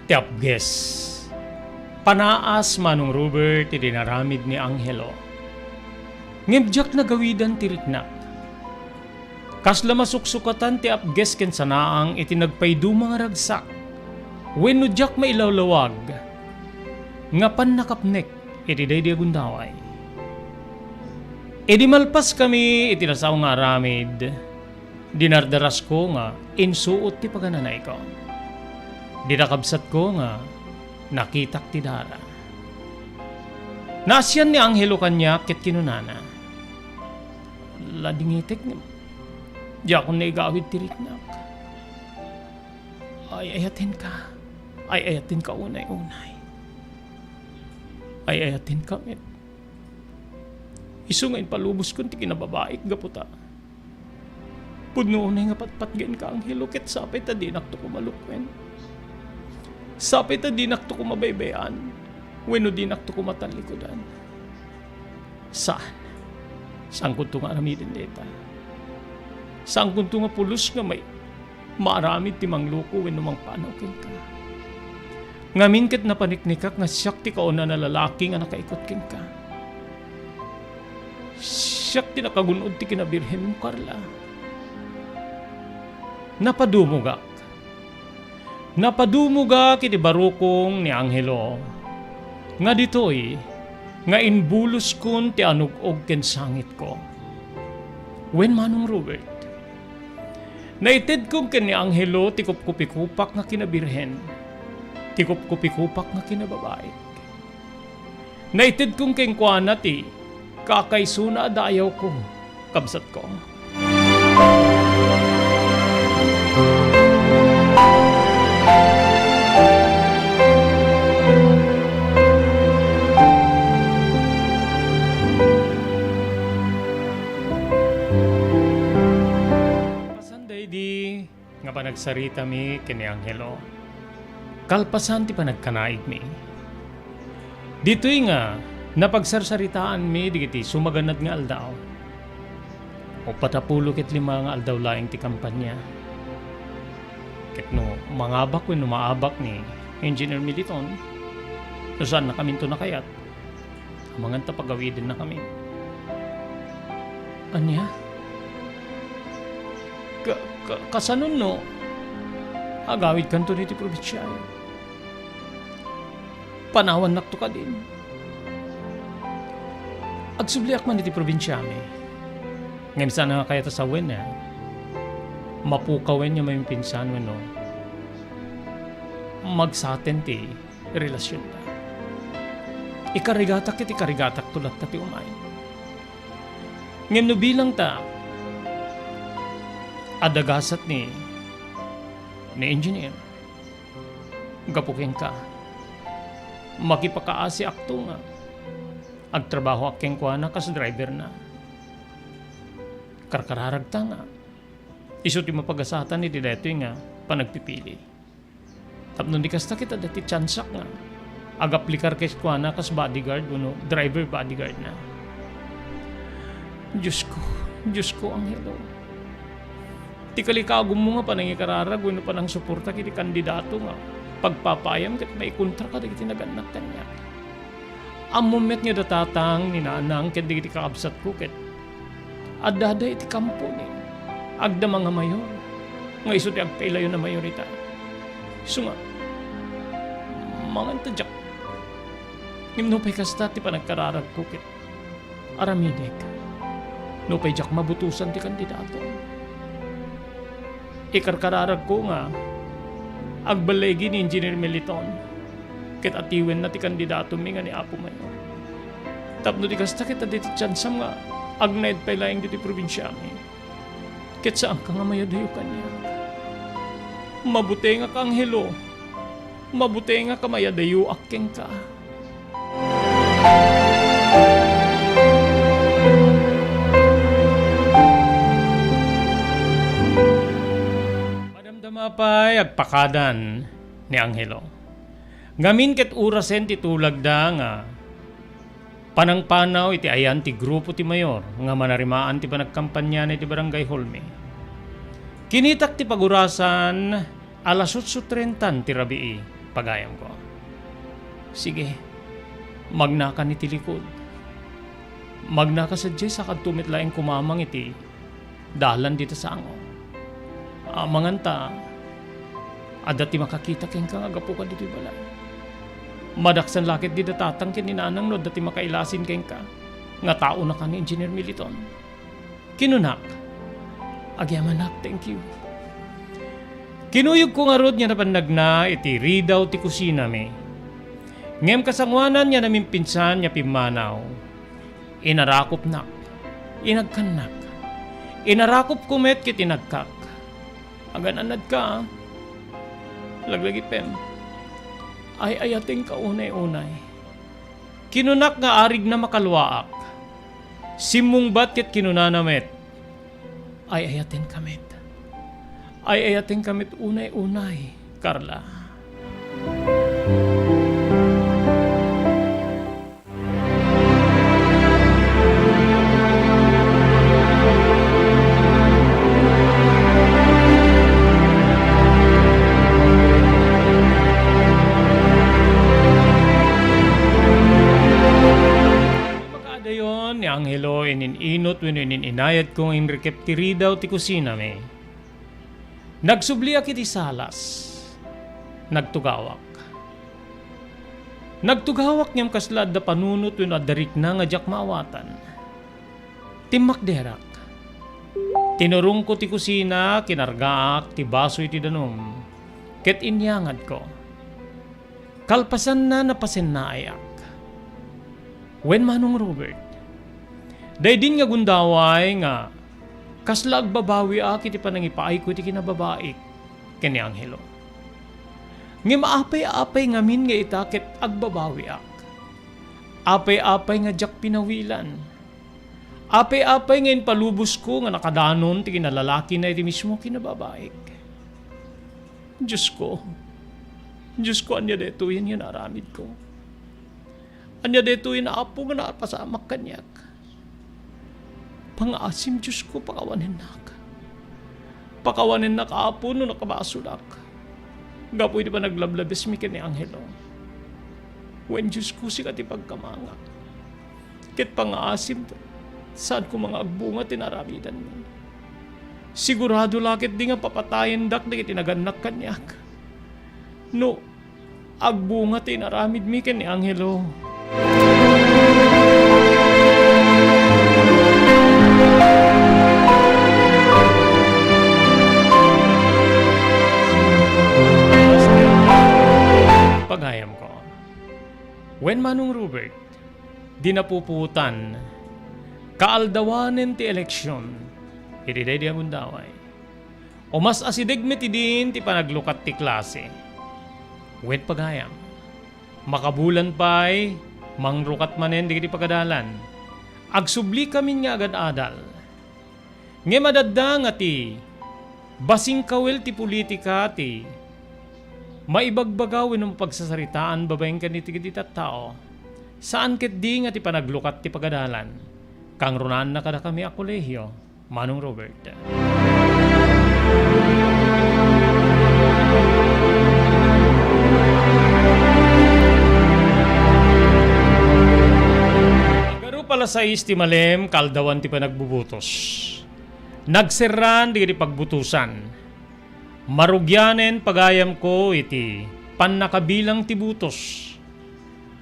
Tapges. Panaas manong Robert idinaramid ni Angelo. Ngibjak na gawidan tiriknak. Kasla masuksukatan ti apges ken sanaang itinagpaydu mga ragsak. Wenno jak mailawlawag. Ngapan nakapnek iti daydi agundaway. Idi malpas kami itinasaw nga aramid. Dinardaras ko nga insuot ti pagananay ko. Dinakabsat ko nga nakitak ti dara. Nasyan ni Angelo kanya ket kinunana. Ladingitek ni di ako naigawid tiriknak. Ay ayatin ka. Ay ayatin ka unay-unay. Ay ayatin ka met. Isu ngayon palubos ko ti kinababaik gaputa. Pudno unay nga patpatgen ka Angelo ket sapay ta dinak to kumalukwen. Sapit na dinak to kumabaybayan, wenno dinak to kumatalikodan. Saan? Saan ko to nga aramidin dita? Saan ko to nga pulos nga may maaramid ti mangluko wenno mang panaw ken ka? Ngamin ket napaniknikak nga siyak ti kauna na lalaki nga nakaikot ken ka. Siyak ti nakagunod ti kinabirhen mo Carla. Napadumugak. Napadumuga kiti barukong ni Angelo. Nga ditoy, nga inbulos kun ti anug-og ken sangit ko. Wen manong Robert. Naited kong ken ni Angelo ti kupkupikupak nga kinabirhen. Ti kupkupikupak nga kinababaik. Naited kong ken kuana ti kakaysuna adayaw ko. Kabsat ko. Nga pa nagsarita mi kini Angelo. Kalpasan ti pa nagkanaig mi. Dito'y nga napagsarsaritaan mi digiti sumaganad nga aldaw. O patapulo ket 5 nga aldaw laing ti kampanya. Ket no mangabak wenno maabak ni Engineer Militon. No saan na kami to nakayat. Amangan ta pagawidin na kami. Anya? Kasanon no, agawid kanto niti probinsya. Panawan nakto ka din. Agsubliak man niti probinsya mi. Ngayon sana nga kaya tasawin na. Mapukawen niya may pinsan mo no. Magsaten ti relasyon na. Ikarigatak iti ikarigatak tulad tati umay. Ngayon no bilang ta, adagasat ni engineer. Gapukin ka. Makipakaasi akto nga. Agtrabaho akeng kwa na kas driver na. Karkararagta nga. Iso ti mapagasatan ni dideto nga panagpipili. Tapno di kasta kita dati tsansak nga. Agaplikar kes kwa na kas bodyguard uno driver bodyguard na. Diyos ko Angelo. Ti kalikagom mo nga panangikararag wenno panang suporta kiti kandidato nga pagpapayam ket may kontra ka digiti naganak kanya. Ang moment nga datatang ninanang ket digiti kakabsat ko ket adada iti kampo ni agda mga mayor nga iso ti agpailayo na mayorita. So nga mga tadyak nimno pay kasta ti panagkararag ko ket aramidek no pay jak mabutusan ti kandidato. Ikarkararag ko nga agbalegi ni Engineer Militon ket atiwen na ti kandidato mi nga ni Apo Mayor. Tapno di kasta kita diti tsansam nga agnaid pa ilayang diti probinsya mi. Ket saan ka nga mayadayo kanya. Mabuti nga ka anghelo. Mabuti nga ka mayadayo aking ka. Madamdamapay agpakadan ni anghelo. Ngamin ket urasen ti tulag da nga panangpanaw iti ayan ti grupo ti mayor nga manarimaan ti panagkampanya ni ti barangay Holme. Kinitak ti pagurasan alas 8:30 ti rabii pagayam ko. Sige, magnaka ni ti likod. Magnaka sadya sa kadtumit laing kumamang iti dalan dito sa ango. Manganta, adat ti makakita ken kang agapu ka dito balay. Madaksan lakit di datatang kininanang no dati makailasin ken ka. Nga tao na ka ni Engineer Militon. Kinunak. Agyamanak, thank you. Kinuyog ko nga rod niya na panagna iti ridaw ti kusina mi. Ngem kasangwanan niya namin pinsan niya pimanaw. Inarakop nak. Inagkanak. Inarakop kumet kit inagkak. Agan anad ka, laglagi pem. Ay ayating ka unay-unay. Kinunak nga arig na makalwaak. Simung bat kit kinunanamet. Ay ayatin kamit. Ay ayatin kamit unay-unay, Carla. Ni anghelo ininot wenno ininayad kong inrekep ti ridaw ti kusina me. Nagsubliak iti salas. Nagtugawak. Nagtugawak niyam kaslad da panunot wenno adarik na nga jak maawatan. Timmakderak. Tinurong ko ti kusina, kinargaak ti baso iti danom. Ket inyangad ko. Kalpasan na napasen na ayak. Wen manong Robert. Day din nga gundaway nga kasla agbabawi ak iti panangipaay ko iti kinababaik kani anghelo. Nga maapay-apay ngamin nga itakit agbabawi ak. Apay-apay nga jak pinawilan. Apay-apay nga inpalubos ko nga nakadanon ti kinalalaki na iti mismo kinababaik. Diyos ko, anya deto yan yung naramid ko. Anya deto yung naapo nga napasamak kanyak. Pang-asim Diyos ko, pakawanin na ka. Pakawanin na ka apo no nakabasulak. Gapoy di pa naglablabis mi kini anghelo. Wen Diyos ko si kati pagkamanga. Ket pang-asim, saan ko mga agbunga tinaramidan mo. Sigurado lakit di nga papatayin dak na itinaganak kanyak. No, agbunga tinaramid mi kini anghelo. Pagayam ko. When manong Robert, di napuputan, kaaldawanen ti eleksyon, itiday di agundaway. O mas asidegmet din ti panaglukat ti klase. When pagayam, makabulan pa'y mangrukat manen di pagadalan. Agsubli kami nga agad adal. Nge madadda nga ti basing kawel ti politika ti maibagbagaw ng pagsasaritaan babaeng kaniti tao. Saan ket di nga ti panaglukat ti pagadalan. Kang runan na kada kami a kolehiyo, Manong Robert. Agaro pala sa ti malem, kaldawan ti panagbubutos. Nagserran di pagbutusan. Marugyanen pagayam ko iti pannakabilang ti butos.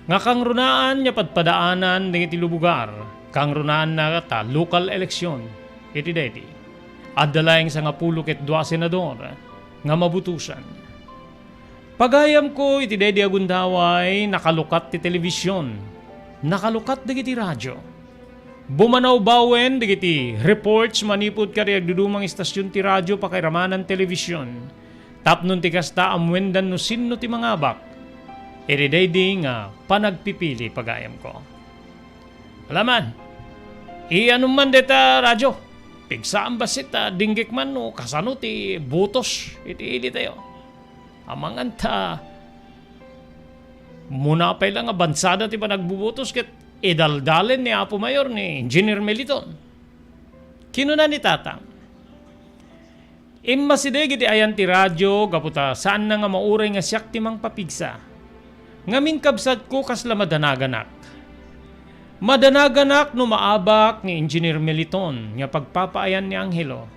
Nga kang runaan niya padpadaanan ng iti lubugar, kang runaan na ta local eleksyon iti dedi. At dalayang sa nga 12 senador nga mabutusan. Pagayam ko iti dedi agundaway nakalukat ti telebisyon, nakalukat dagiti radyo. Bumanaw bawen dagiti reports manipod kari agdudumang istasyon ti radyo pakairamanan telebisyon. Tapnon ti kasta amwendan no sinno ti mangabak. Iti dedi nga panagpipili pagayam ko. Alaman, ianong man deta radyo, pigsaan basit dinggik man no kasano ti butos iti ili tayo. Amangan ta muna pa lang nga bansada ti panagbubutos ket idaldalen ni Apo Mayor ni Engineer Meliton. Kinuna ni Tatang. Immasideg iti ayan ti radyo kaputa saan na nga mauray nga siyak ti mang papigsa. Ngamin kabsat ko kasla madanaganak. Madanaganak no maabak ni Engineer Meliton nga pagpapaayan ni Angelo.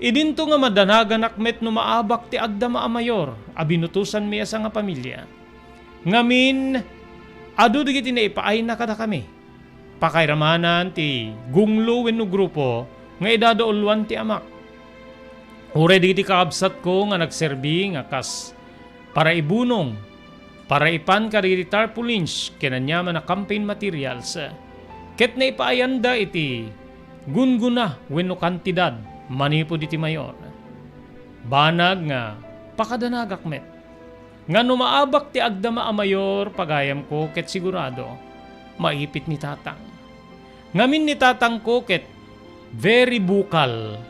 Idinto nga madanaganak met no maabak ti agdama a mayor, abinutusan miya sa nga pamilya. Ngamin, adu digiti na ipaay na kada kami. Pakairamanan ti gunglo wenno grupo nga idadauluan ti amak. Ure digiti kaabsat ko nga nagserbi nga kas para ibunong, para ipan kariri tarpaulins kinanyaman na campaign materials. Ket na ipaayanda iti gunguna wenno kantidad manipod iti mayor. Banag nga pakadanagak met. Nga numaabak ti agdama a mayor pagayam ko ket sigurado maipit ni Tatang. Ngamin ni Tatang ko ket very bukal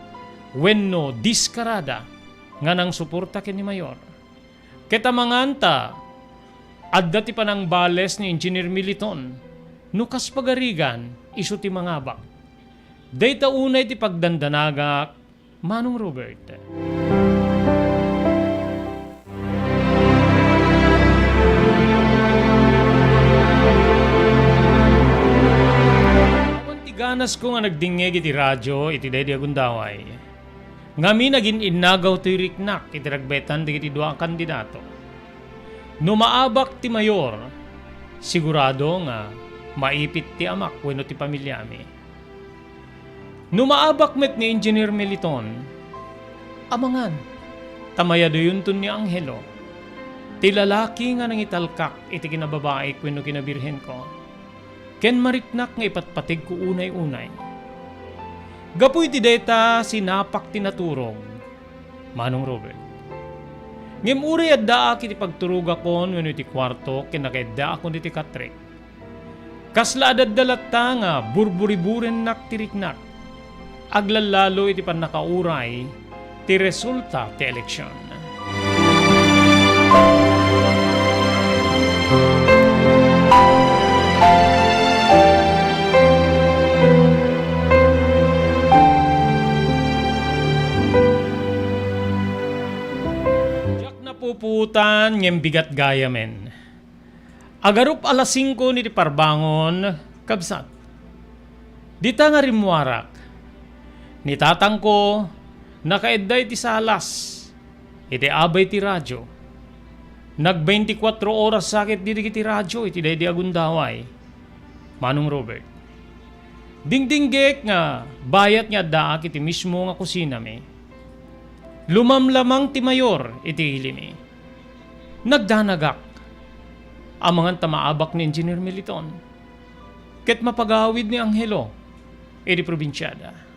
wenno diskarada nga nang suporta ken ni mayor. Ket amanganta adda ti panang bales ni Engineer Meliton no kas pagarigan isu ti mangabak. Dayta unay ti pagdandanagak, Manong Robert. Awan ti ganas ko nga nagdingeg iti radyo iti dedi agundaway. Ngami naging inagaw ti riknak iti ragbetan digiti dua ang kandidato. No maabak ti mayor, sigurado nga maipit ti amak wenno ti pamilyami. Numaabak met ni Engineer Meliton, amangan, tamayado yun ni Angelo, ti lalaki nga nang italkak iti kinababae kweno kinabirhen ko, ken mariknak nga ipatpatig ko unay-unay. Gapuy ti deta sinapak tinaturog, Manong Robert. Ngem uri adda iti pagturog akon wenno iti kwarto ken nakaedda akon iti katrek. Kasla adadalata nga burburiburen nak tiriknak. Aglalalo iti panakauray ti resulta ti eleksyon. Diyak na puputan ngem bigat gayamen. Agarup alas 5 ni ti parbangon kabsat. Dita nga rimwarak. Ni Tatang ko, nakaedday ti salas, iti abay ti radyo. Nag 24 oras sakit di ti radyo, iti day di agundaway. Manong Robert. Dingdinggek nga, bayat nga daak iti mismo nga kusina mi. Lumamlamang ti mayor, iti ilimi. Nagdanagak, amangan tamaabak ni Engineer Meliton. Ket mapagawid ni Angelo, iti probinsyada.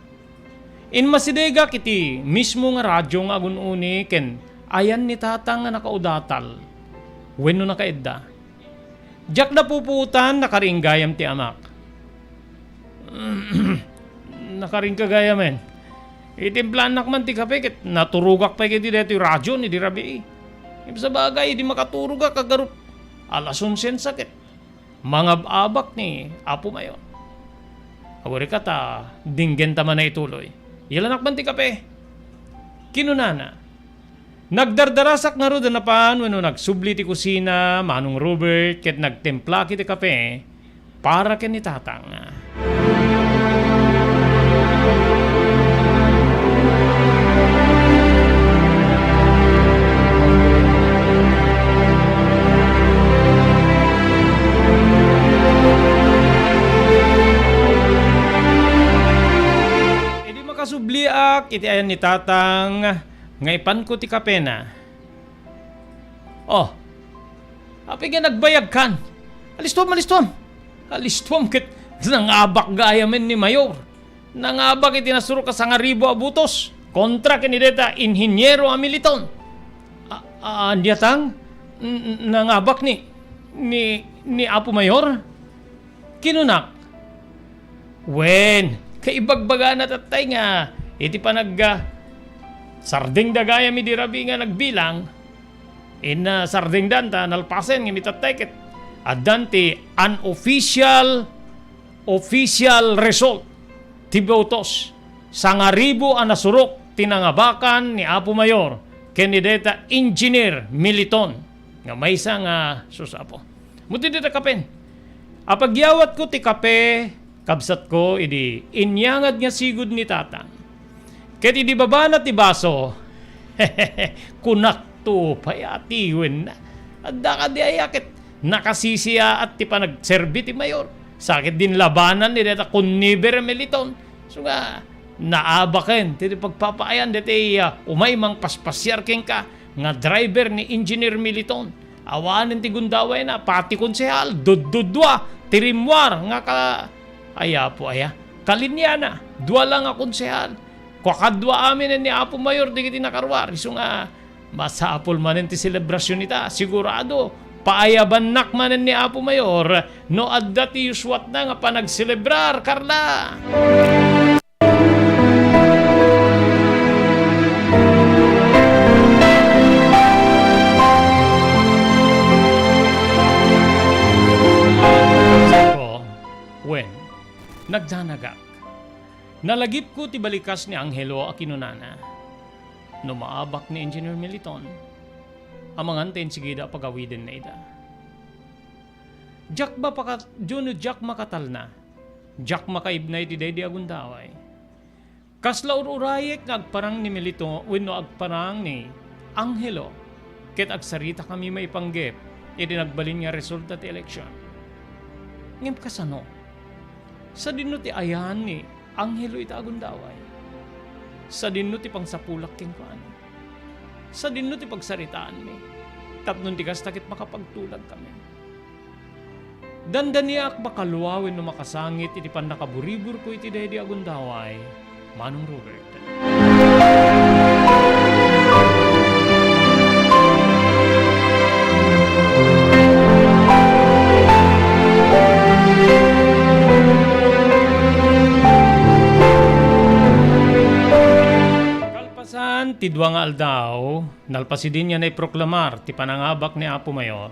In masidegak iti mismo nga radyo nga agununi ken ayan ni Tatang nga nakaudatal wenno nakaedda. Diyak na puputan nakaringgayam ti amak. Nakaringkagayamen. Itimplanak man ti kape ket naturugak pa iti deti radyo ni di rabi. Sa bagay di makaturugak kagarup alason sen sakit. Mangab-abak ni Apo Mayor. Awari kata dinggen taman na ituloy. Ilanak man ti kape. Kinunana. Nagdardarasak nga ro danapan wenno nagsubli ti kusina Manong Robert ket nagtempla kiti kape para ken ni Tatang. Kasubliak iti ayan ni Tatang nga ipan ko ti kapena. Oh, api nga nagbayag kan. Alistom. Alistom kit nangabak gayamen ni Mayor. Nangabak iti nasuro ka sa nga ribo abutos. Kontra kinideta inhinyero a militon. Andiyatang nangabak ni Apo Mayor. Kinunak. Wen, kaibagbaga na tatay nga. Iti pa sarding dagaya mi dirabi nga nagbilang. Sarding danta nalpasen nga mitatay ket adanti unofficial result ti botos sa nga ribo a nasurok tinangabakan ni Apo Mayor kandidata Engineer Militon nga may isa nga susapo. Muti dita kapen. Apagyawat ko ti kape kabsat ko idi inyangad nga sigud ni tatang. Ket idi baba na ti baso. Kunak to payatiwen na. Adda ka di ayakit nakasisiya at ti panagserbi ti Mayor. Sakit din labanan ni deta kunniber Militon. So nga naabaken ti pagpapaayan deti umay mang paspasyar ken ka nga driver ni Engineer Militon. Awanen ti gundaway na pati konsehal dududwa tirimwar nga ka kalinyana dua lang nga konsehal. Kwakadwa amin ni Apo Mayor di kiti nakarwar. So nga masapol manen ti selebrasyon ita. Sigurado paayaban nakmanen ni Apo Mayor no adda ti uswat na nga panagselebrar Carla. Wen nagdanagak nalagip ko ti balikas ni Angelo a kinunana no maabak ni Engineer Militon amanganten sigida pagawiden na ida. Jack ba Juno Jack makatal na Jack makaibnay ti daydi agundaway kasla ururayek agparang ni Militon wenno agparang ni Angelo ket agsarita kami may panggep iti nagbalin nga resulta ti eleksyon. Ngem kasano sa dinno ti ayan ni Angelo ita agundaway. Sa dinno ti pangsapulak ken kuan. Sa dinno ti pagsaritaan mi. Tapnon ti kastakit makapagtulag kami. Dandaniak makaluwawin no makasangit iti pandakaburibur ko iti daydi agundaway. Manong Robert. Ti dua nga aldaw, nalpasidin niya na iproklamar ti panangabak ni Apo Mayor.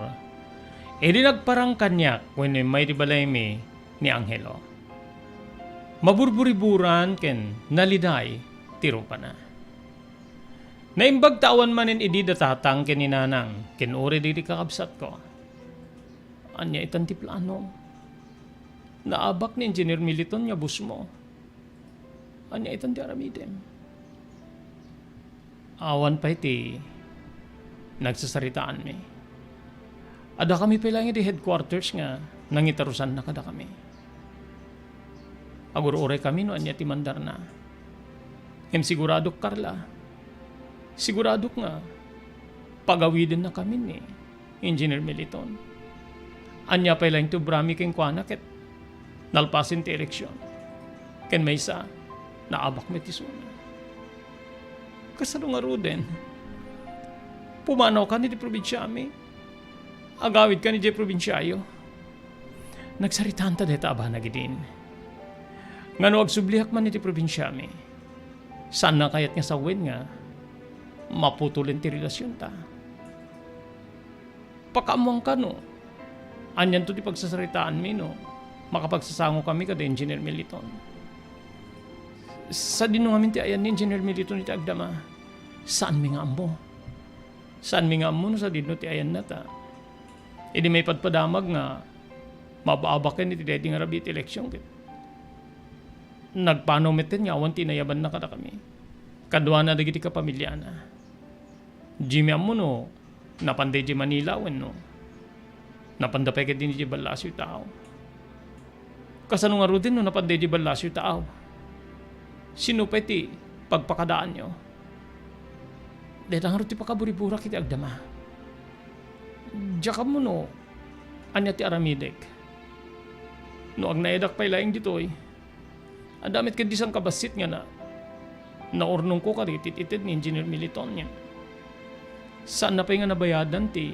E di nagparang kanyak when may di balay mi ni Angelo. Maburburiburan ken naliday tiro pa na. Naimbag tawan manin idi datatang ken ninanang ken uri di kakabsat ko. Anya itan ti plano. Naabak ni Engineer Militon nga bus mo. Anya itan ti aramidem. Awan pa iti nagsasaritaan mi. Ada kami pala nga di headquarters nga nangitarusan na kada kami. Agur-uray kami no anya ti mandar na. Sigurado Carla. Sigurado nga pagawidin na kami ni Engineer Militon. Anya pala yung tubrami keng kuanak at nalpasin ti eleksyon. Ken may isa naabak mi ti suna. Kasano nga Ruden? Pumanaw ka ni di probinsya mi. Agawid ka ni di probinsyayo. Nagsaritaan ta deta aba nagidin. Ngano agsubliak man ni di probinsya mi. Saan na kayat nga sawin nga maputulin ti relasyon ta. Pakamuang ka no. Anyan to ti pagsasaritaan mi no. Makapagsasango kami kada Engineer Militon. Sa dinuamin ti ayan ni Engineer Militon iti agdama. Saan mi nga ammo? Saan mi nga ammo no sa dino ti ayan na ta? Idi may padpadamag nga mabaabakan iti deti nga rabi iti eleksyon. Nagpanometen nga awan tinayaban na kata kami. Kadwa na dagiti kapamilya na. Jimmy ammo no, napanday di Manila wen no. Napandapay ka din di balasyo tao. Kasano nga ro din no, napanday di balasyo tao. Sino pa iti pagpakadaan nyo? Dahil ang ruti pa kaburibura kiti agdama. Diya ka mo no, anya ti aramidek. No ag naedak pa'y laing ditoy. Ang damit ka disang kabasit nga na naurnong ko karitit-itit ni Engineer Militon niya. Saan na pa'y nga nabayadan ti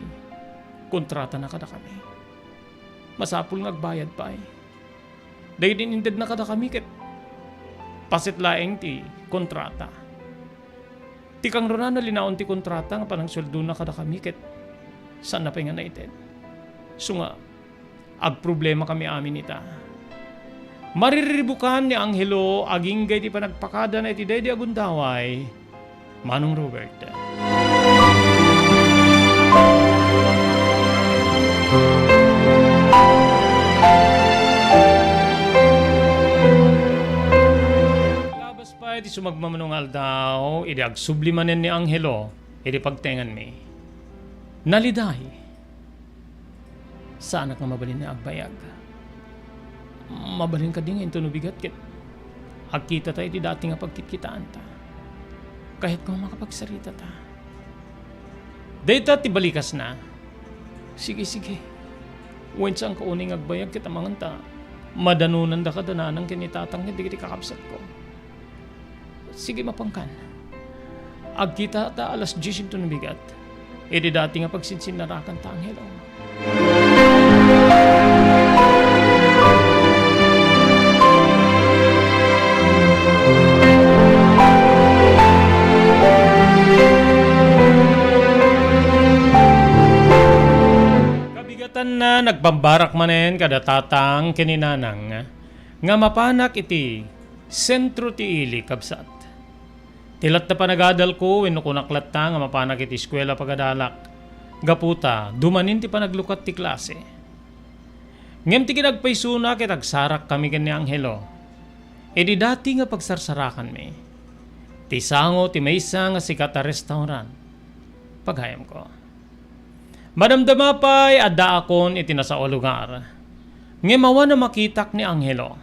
kontrata na kada kami. Masapul nga agbayad pa eh. Dahil din inded na kada kami ket pasit laeng ti kontrata. Ti kang rona na linaon ti kontrata nga panang sweldo na kada kami ket saan na pa'y nga naited. So nga, ag problema kami amin ita. Mariribukan ni Angelo aging gay ti panagpakada na iti day di agundaway Manong Robert. Labas pa iti sumagmamanungal daw iti agsublimanen ni Angelo iti pagtengan mi. Naliday sa anak nga mabalin na agbayag. Mabalin ka din nga ito nubigat kit agkita tayo ti dati nga pagkitkitaan ta. Kahit kung makapagsarita ta. Data ti balikas na. Sige. When saan ka uning agbayag kita mangan ta. Madanunan da ka dananang kinitatang hindi kiti kakapsat ko. Sige mapangkan. Agkita ta alas 10 ito nubigat. E di dati nga pagsinsinarakan ta ang hello. Kabigatan na nagpambarak manen kada tatang kininanang nga mapanak iti sentro ti ili kabsat. Tilat na panagadal ko wenno kunaklat ta nga mapanak iti eskwela pagadalak. Gaputa, dumanin ti panaglukat ti klase. Ngem ti kinagpaysuna ket agsarak kami ken ni Angelo. E di dati nga pagsarsarakan mi. Ti sango ti maysa nga sikat a restaurant. Paghayam ko. Madamdama pa'y adda akon iti nasao lugar. Ngem awa na makitak ni Angelo.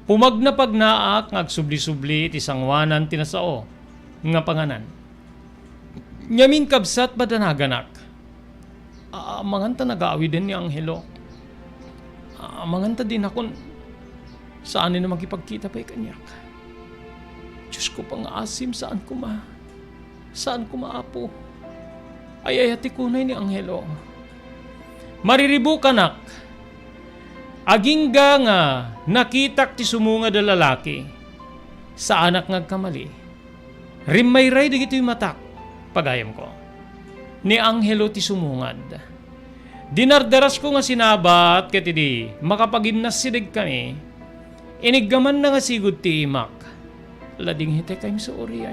Pumagna pagnaak nga agsubli-subli iti sangwanan ti nasao nga panganan. Nyamin kabsat badanaganak. Manganta nag-aawi din ni Angelo. Manganta din akon saan na magipagkita pa'y kanyak. Diyos ko pang asim saan ko maapo. Ay ati kunay ni Angelo. Mariribu kanak. Agingga nga nakitak ti sumunga da lalaki. Sa anak ngagkamali. Rimayray digito'y matak. Pagayam ko. Ni Angelo ti sumungad. Dinardaras ko nga sinabat ket idi makapagimnas sidig kami. Iniggaman na nga sigud ti imak. Lading hitek, I'm sorry.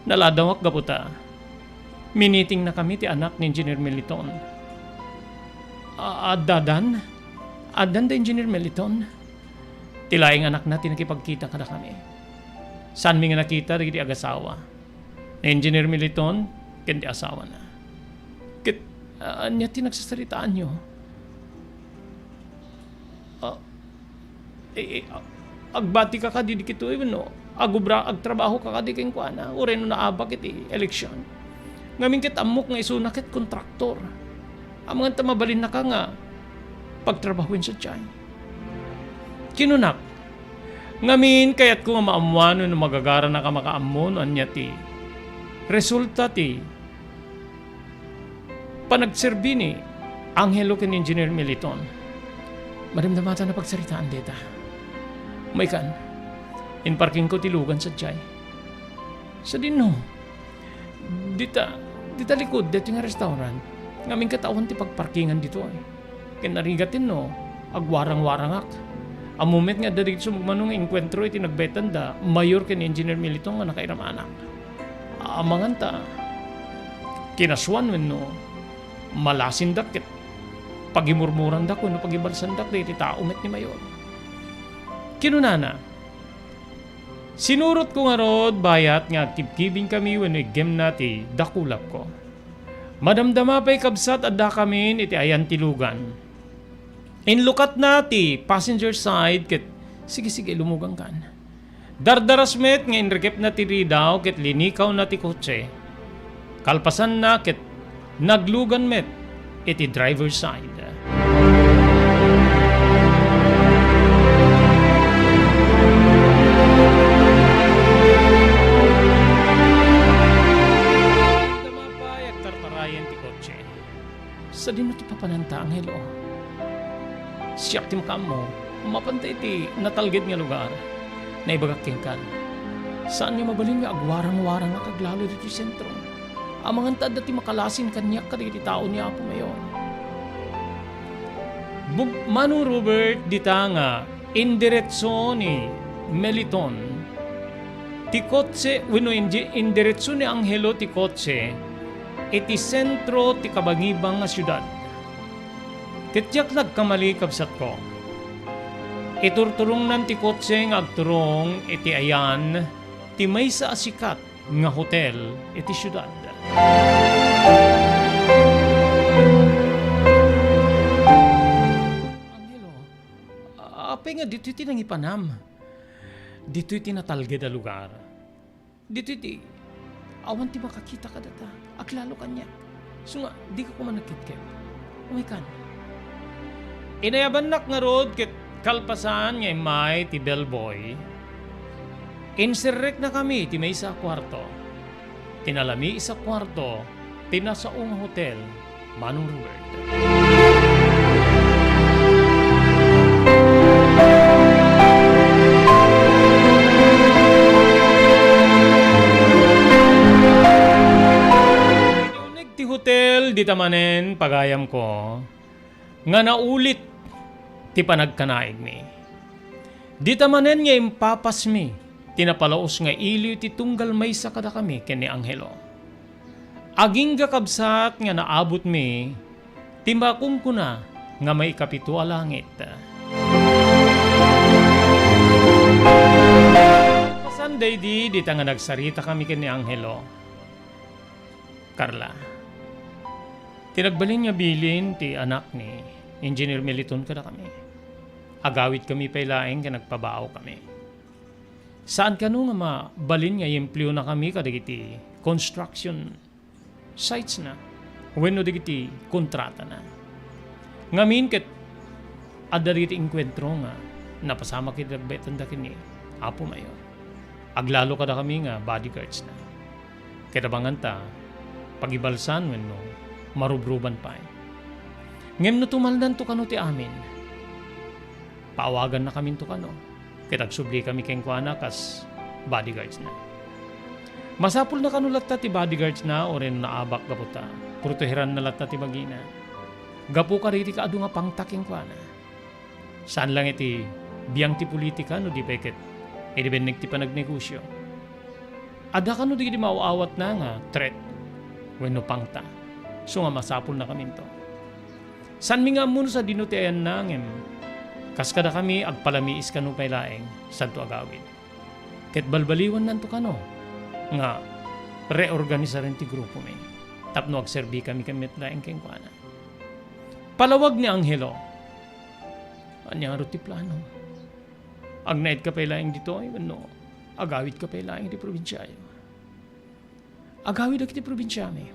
Naladawak gaputa. Miniting na kami ti anak ni Engineer Meliton. Addan da Engineer Meliton. Tilaing anak natin nakipagkita kada kami. Saan mi nga nakita dagiti agasawa. Engineer Militon, kendi asawa na. Ket, anya tinagsasaritaan nyo? Agbati ka kadi dikito, no? Agtrabaho ka kadi keng kuana, o rin naabak iti eleksyon. Ngamin ket amok nga isuna ket kontraktor. Amang tamabalin na ka nga, pagtrabahuin sa tiyan. Kinunak, ngamin kayat ko nga maamuan no magagara na ka makaamon, anya ti resulta ti panagserbi ni Angelo ken Engineer Militon. Madamdamata na pagsaritaan dita. May kan, in parking ko tilugan sa tiyay. Sa dino, dita likod, dito nga restaurant. Ngamin katawan ti pagparkingan dito ay. Kinarigatin no, agwarang-warangak. Ang moment nga dito sumagmanong enkwentro iti nagbetan da, mayor ken Engineer Militon nga nakairam anak. Amanganta kinaswan men no malasindak ket pagimurmuran da ko no pagibalsandak da iti tao met ni mayor. Kinunana sinurot ko nga rod bayat nga agkibkibing kami wenno igem nati dakulap ko. Madamdama pa'y kabsat adda kami iti ayan tilugan. Inlukat nati passenger side ket sige lumugang kan. Dardaras met nga inrekep na ti ridaw ket linikaw na ti kotse. Kalpasan na ket Naglugan met iti driver's side. Damapay at tartarayan ti kotse. Sa din mo ti papananta ang helo. Siyak ti makam mo, mapantay ti natalgid nga lugar. Naibagak kengkan. Saan niya mabalin nga agwarang-warang nga kaglalo dito sentro? Ang mga tanda ti makalasin kanyak kaditi tao niya po mayon. Manong Robert dita nga indiretso ni Meliton ti kotse wino indiretso ni Angelo ti kotse iti sentro ti kabangibang nga syudad. Ketyak nagkamali kabsat ko. Iturturong nan ti kotse nga agturong iti ayan ti may sa asikat nga hotel iti syudad. Angelo, apay nga dito iti nangipanam. Dito iti natalged a lugar. Dito iti awan ti makakita ka data. Aklalo kanya. So nga, di ka kumanagkit-kit. Umikan. Inayabanak nga rod kit kalpasan nga may ti bellboy. Inserrek na kami ti may isa kwarto. Tinalami isa kwarto, tinasaong hotel, Manong Robert. Iunig ti hotel, di tamanen, pagayam ko, nga naulit ti panagkanaig mi. Di tamanen nga impapas mi, tinapalaos nga iliw ti tunggal may sa kada kami ken ni Angelo. Aging gakabsat nga naabot mi, timbakum ko na nga may kapito a langit. Pasanday di ta nga nagsarita kami ken ni Angelo. Carla, tinagbalin nga bilin ti anak ni Engineer Meliton kada kami. Agawit kami pailaeng ka nagpabao kami. Saan ka nga mabalin nga implyo na kami kadagiti construction sites na. Wenno digiti kontrata na. Ngamin ket adda digiti enkwentro nga napasama kita betan da kini apo mayo. Aglalo kada kami nga bodyguards na. Kitabangan ta pagibalsan wenno marubruban pa. Ngem no tumaldan to kano ti amin. Paawagan na kami to kano. Kitagsubli kami keng kuana kas bodyguards na. Masapul na kanulat ta ti bodyguards na o rin naabak gaputa. Proteheran na lat ta ti magina. Gapu ka riti kaadu nga pangtaking kuana. Saan lang iti biyang ti politika no di peket. E di benek ti panagnegosyo. Ada ka no di mauawat na nga threat. Wenno pangta. So nga masapul na kami to. San mi nga muno sa dinutiayan na ngem. Kaskada kami agpalamiis kanu pay laeng santo agawid. Ket balbaliwan nanto kano nga reorganisa rin ti grupo mi. Tapno agserbi kami met laeng keng kuana. Palawag ni Angelo. Anya nga ti plano. Agnaid ka pay laeng dito ay no. Agawid ka pay laeng ti probinsya. Agawid ak ti probinsya mi.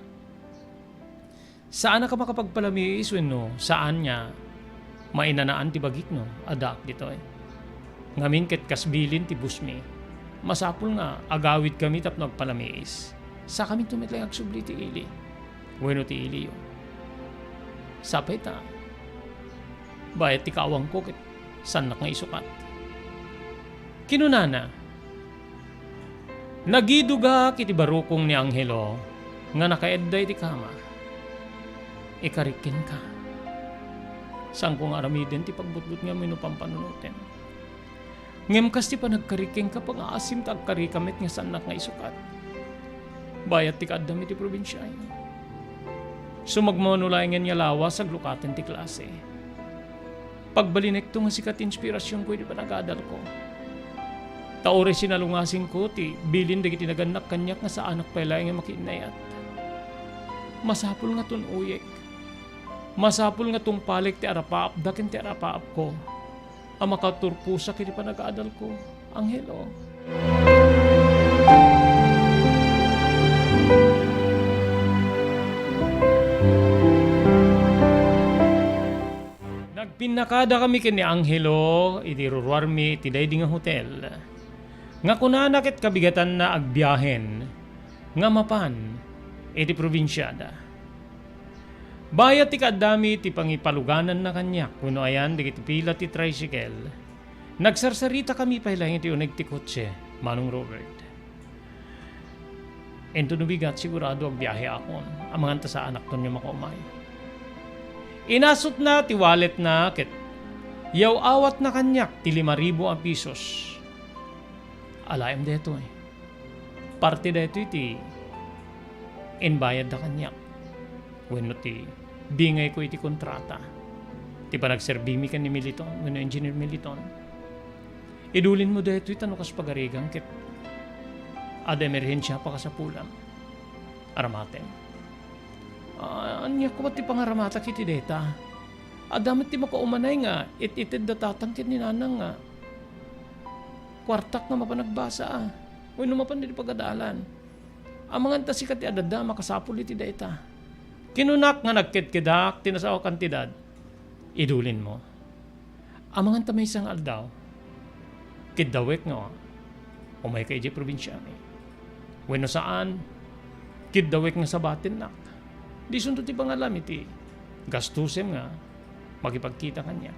Saan na ka makapagpalamiis wenno? Saan niya mainanaan ti bagik no, adak dito eh. Ngamin ket kasbilin ti busmi. Masapul nga, agawid kami tapno agpalamiis. Sa kami tumitlay agsubli ti ili. Bueno ti ili yun. Sapay ta. Bayat ti kawang ko ket sanak nga isukat. Kinunana. Nagiduga kiti barukong ni Angelo nga nakaedday ti kama. Ikarikin ka. Saan kong aramidin ti pagbutbut nga mino pampanunutin. Ngem kas ti panagkariking ka pang aasim ta agkarikamit nga sanak nga isukat. Bayat ti kaadami ti probinsya. Sumagmanulay nga lawas aglukaten ti klase. Pagbalinek to nga sikat inspirasyon ko di pa nagadal ko. Taore sinalungasing ko ti bilin dagiti naganak kanyak nga sa anak pailay nga makinayat. Masapul nga tun uyek. Masapul nga tong palik ti arapaap dakin ti arapaap ko. Ang makaturpusa kiti pa nag-aadal ko. Angelo. Pinakada kami kini Angelo, iti ruruarmi iti daydi nga hotel. Nga kunanak ket kabigatan na agbiyahen, nga mapan, iti probinsyada. Bayat ti kadami ti pangipaluganan na kanyak, kuno ayan, digiti pila ti tricycle. Nagsarsarita kami pahilang iti uneg ti kotse, Manong Robert. Ento nubigat sigurado agbiyahe akon, amangan ta sa anak ton niya makumay. Inasot na ti wallet na ket yaw awat na kanyak ti 5,000 ang pisos. Alaim deto parte deto iti inbayad da kanyak. Wenno ti bingay ko iti kontrata. Ti panagserbimi kan ni Militon, wenno engineer Militon. Idulin mo deto iti ano kas pagarigang ket ada emerhensya pa ka sa pulam. Aramaten. Anya ko ti pangaramata kiti deta. Adamat ti makaumanay nga, ititid da tatangkit ni nanang nga. Kwartak nga mapanagbasa Uy, numapan din pagadalan. Amangan ta si kati adada, makasapul iti deta. Kinunak nga nagkitkidak, tinasaw kantidad. Idulin mo. Amangan ta may isang aldaw. Kidawek nga, umay ka iji probinsya ni. Bueno saan, kidawek nga sa batin nak. Di sunto ti pangalam iti gastusem nga makipagkita kanya.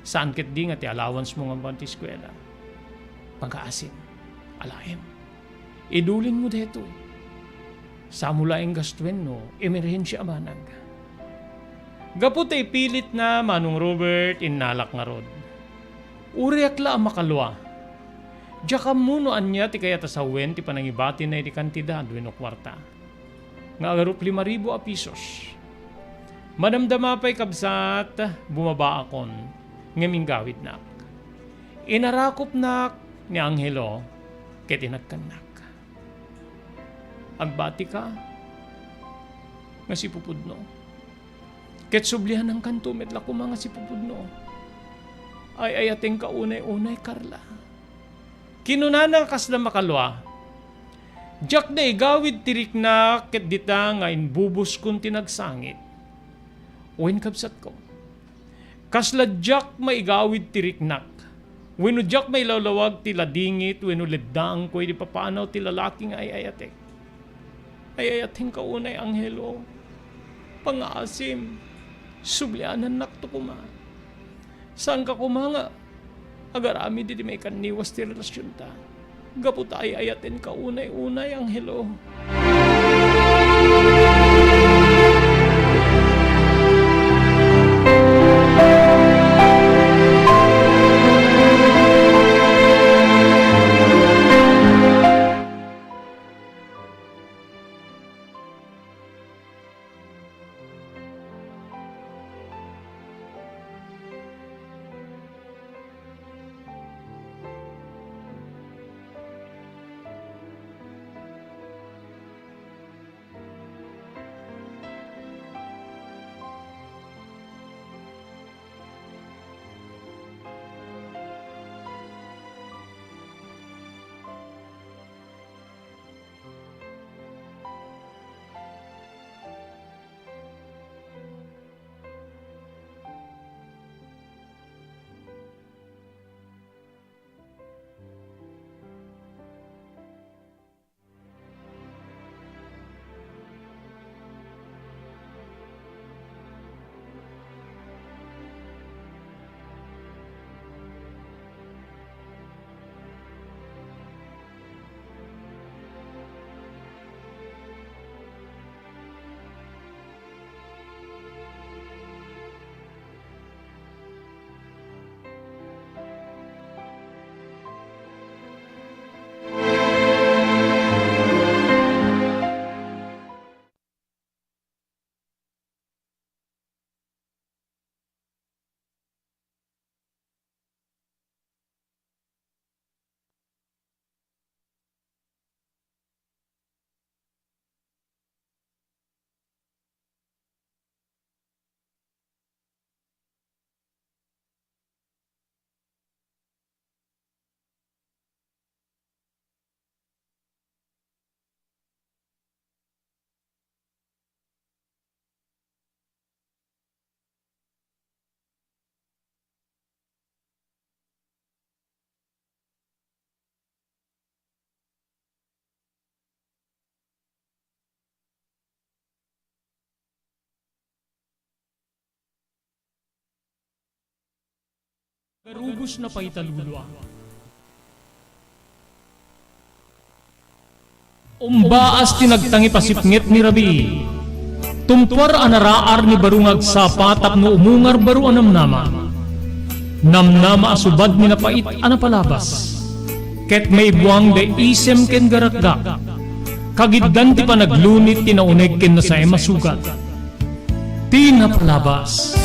Saan ket di nga ti allowance mo nga banti eskwela. Pagkaasim, alaim. Idulin mo deto. Sa mula ang gastuen no, emerhensya amanag. Gapot ay pilit na Manong Robert inalak nga rod. Uriak la ang makalwa. Diya muno anya ti kaya tasawen ti panangibati na iti kantidad wenno kwarta. Nga agarup 5,000 a pisos. Madamdama pa'y kabsat, bumaba akon, ngaming gawid nak. Inarakop nak ni Angelo, ket inagkanak. Agbati ka, nga si Pupudno. Ket sublihan ng kanto, metla ko mga si Pupudno. Ay ating kaunay-unay, Carla. Kinunana kas na makalwa, Jack na igawid tirik na ket dita nga inbubus kun tinagsangit. Wen kabsat ko. Kasla Jack maigawid tirik nak. Wenno Jack may lawlawag ti ladingit wenno leddaang ko di papanaw ti lalaking ayayatek. Ayayating kaunay Angelo. Pangaasim. Sublianan nak to kuma. Saan ka kumanga? Agarami di may kaniwas ti relasyon ta. Gapot ay ayatin ka unay-unay Angelo. Garugos na paitalulwa. Umbaas tinagtangi pasipngit ni Rabi. Tumtuar anaraar ni barungag sapa tapno umungar baru anamnama. Namnama asubad ni napait anapalabas. Ket may buwang de isem ken garakga. Kagiddan ti panaglunit tinaunig ken na sa emasugat. Tinapalabas.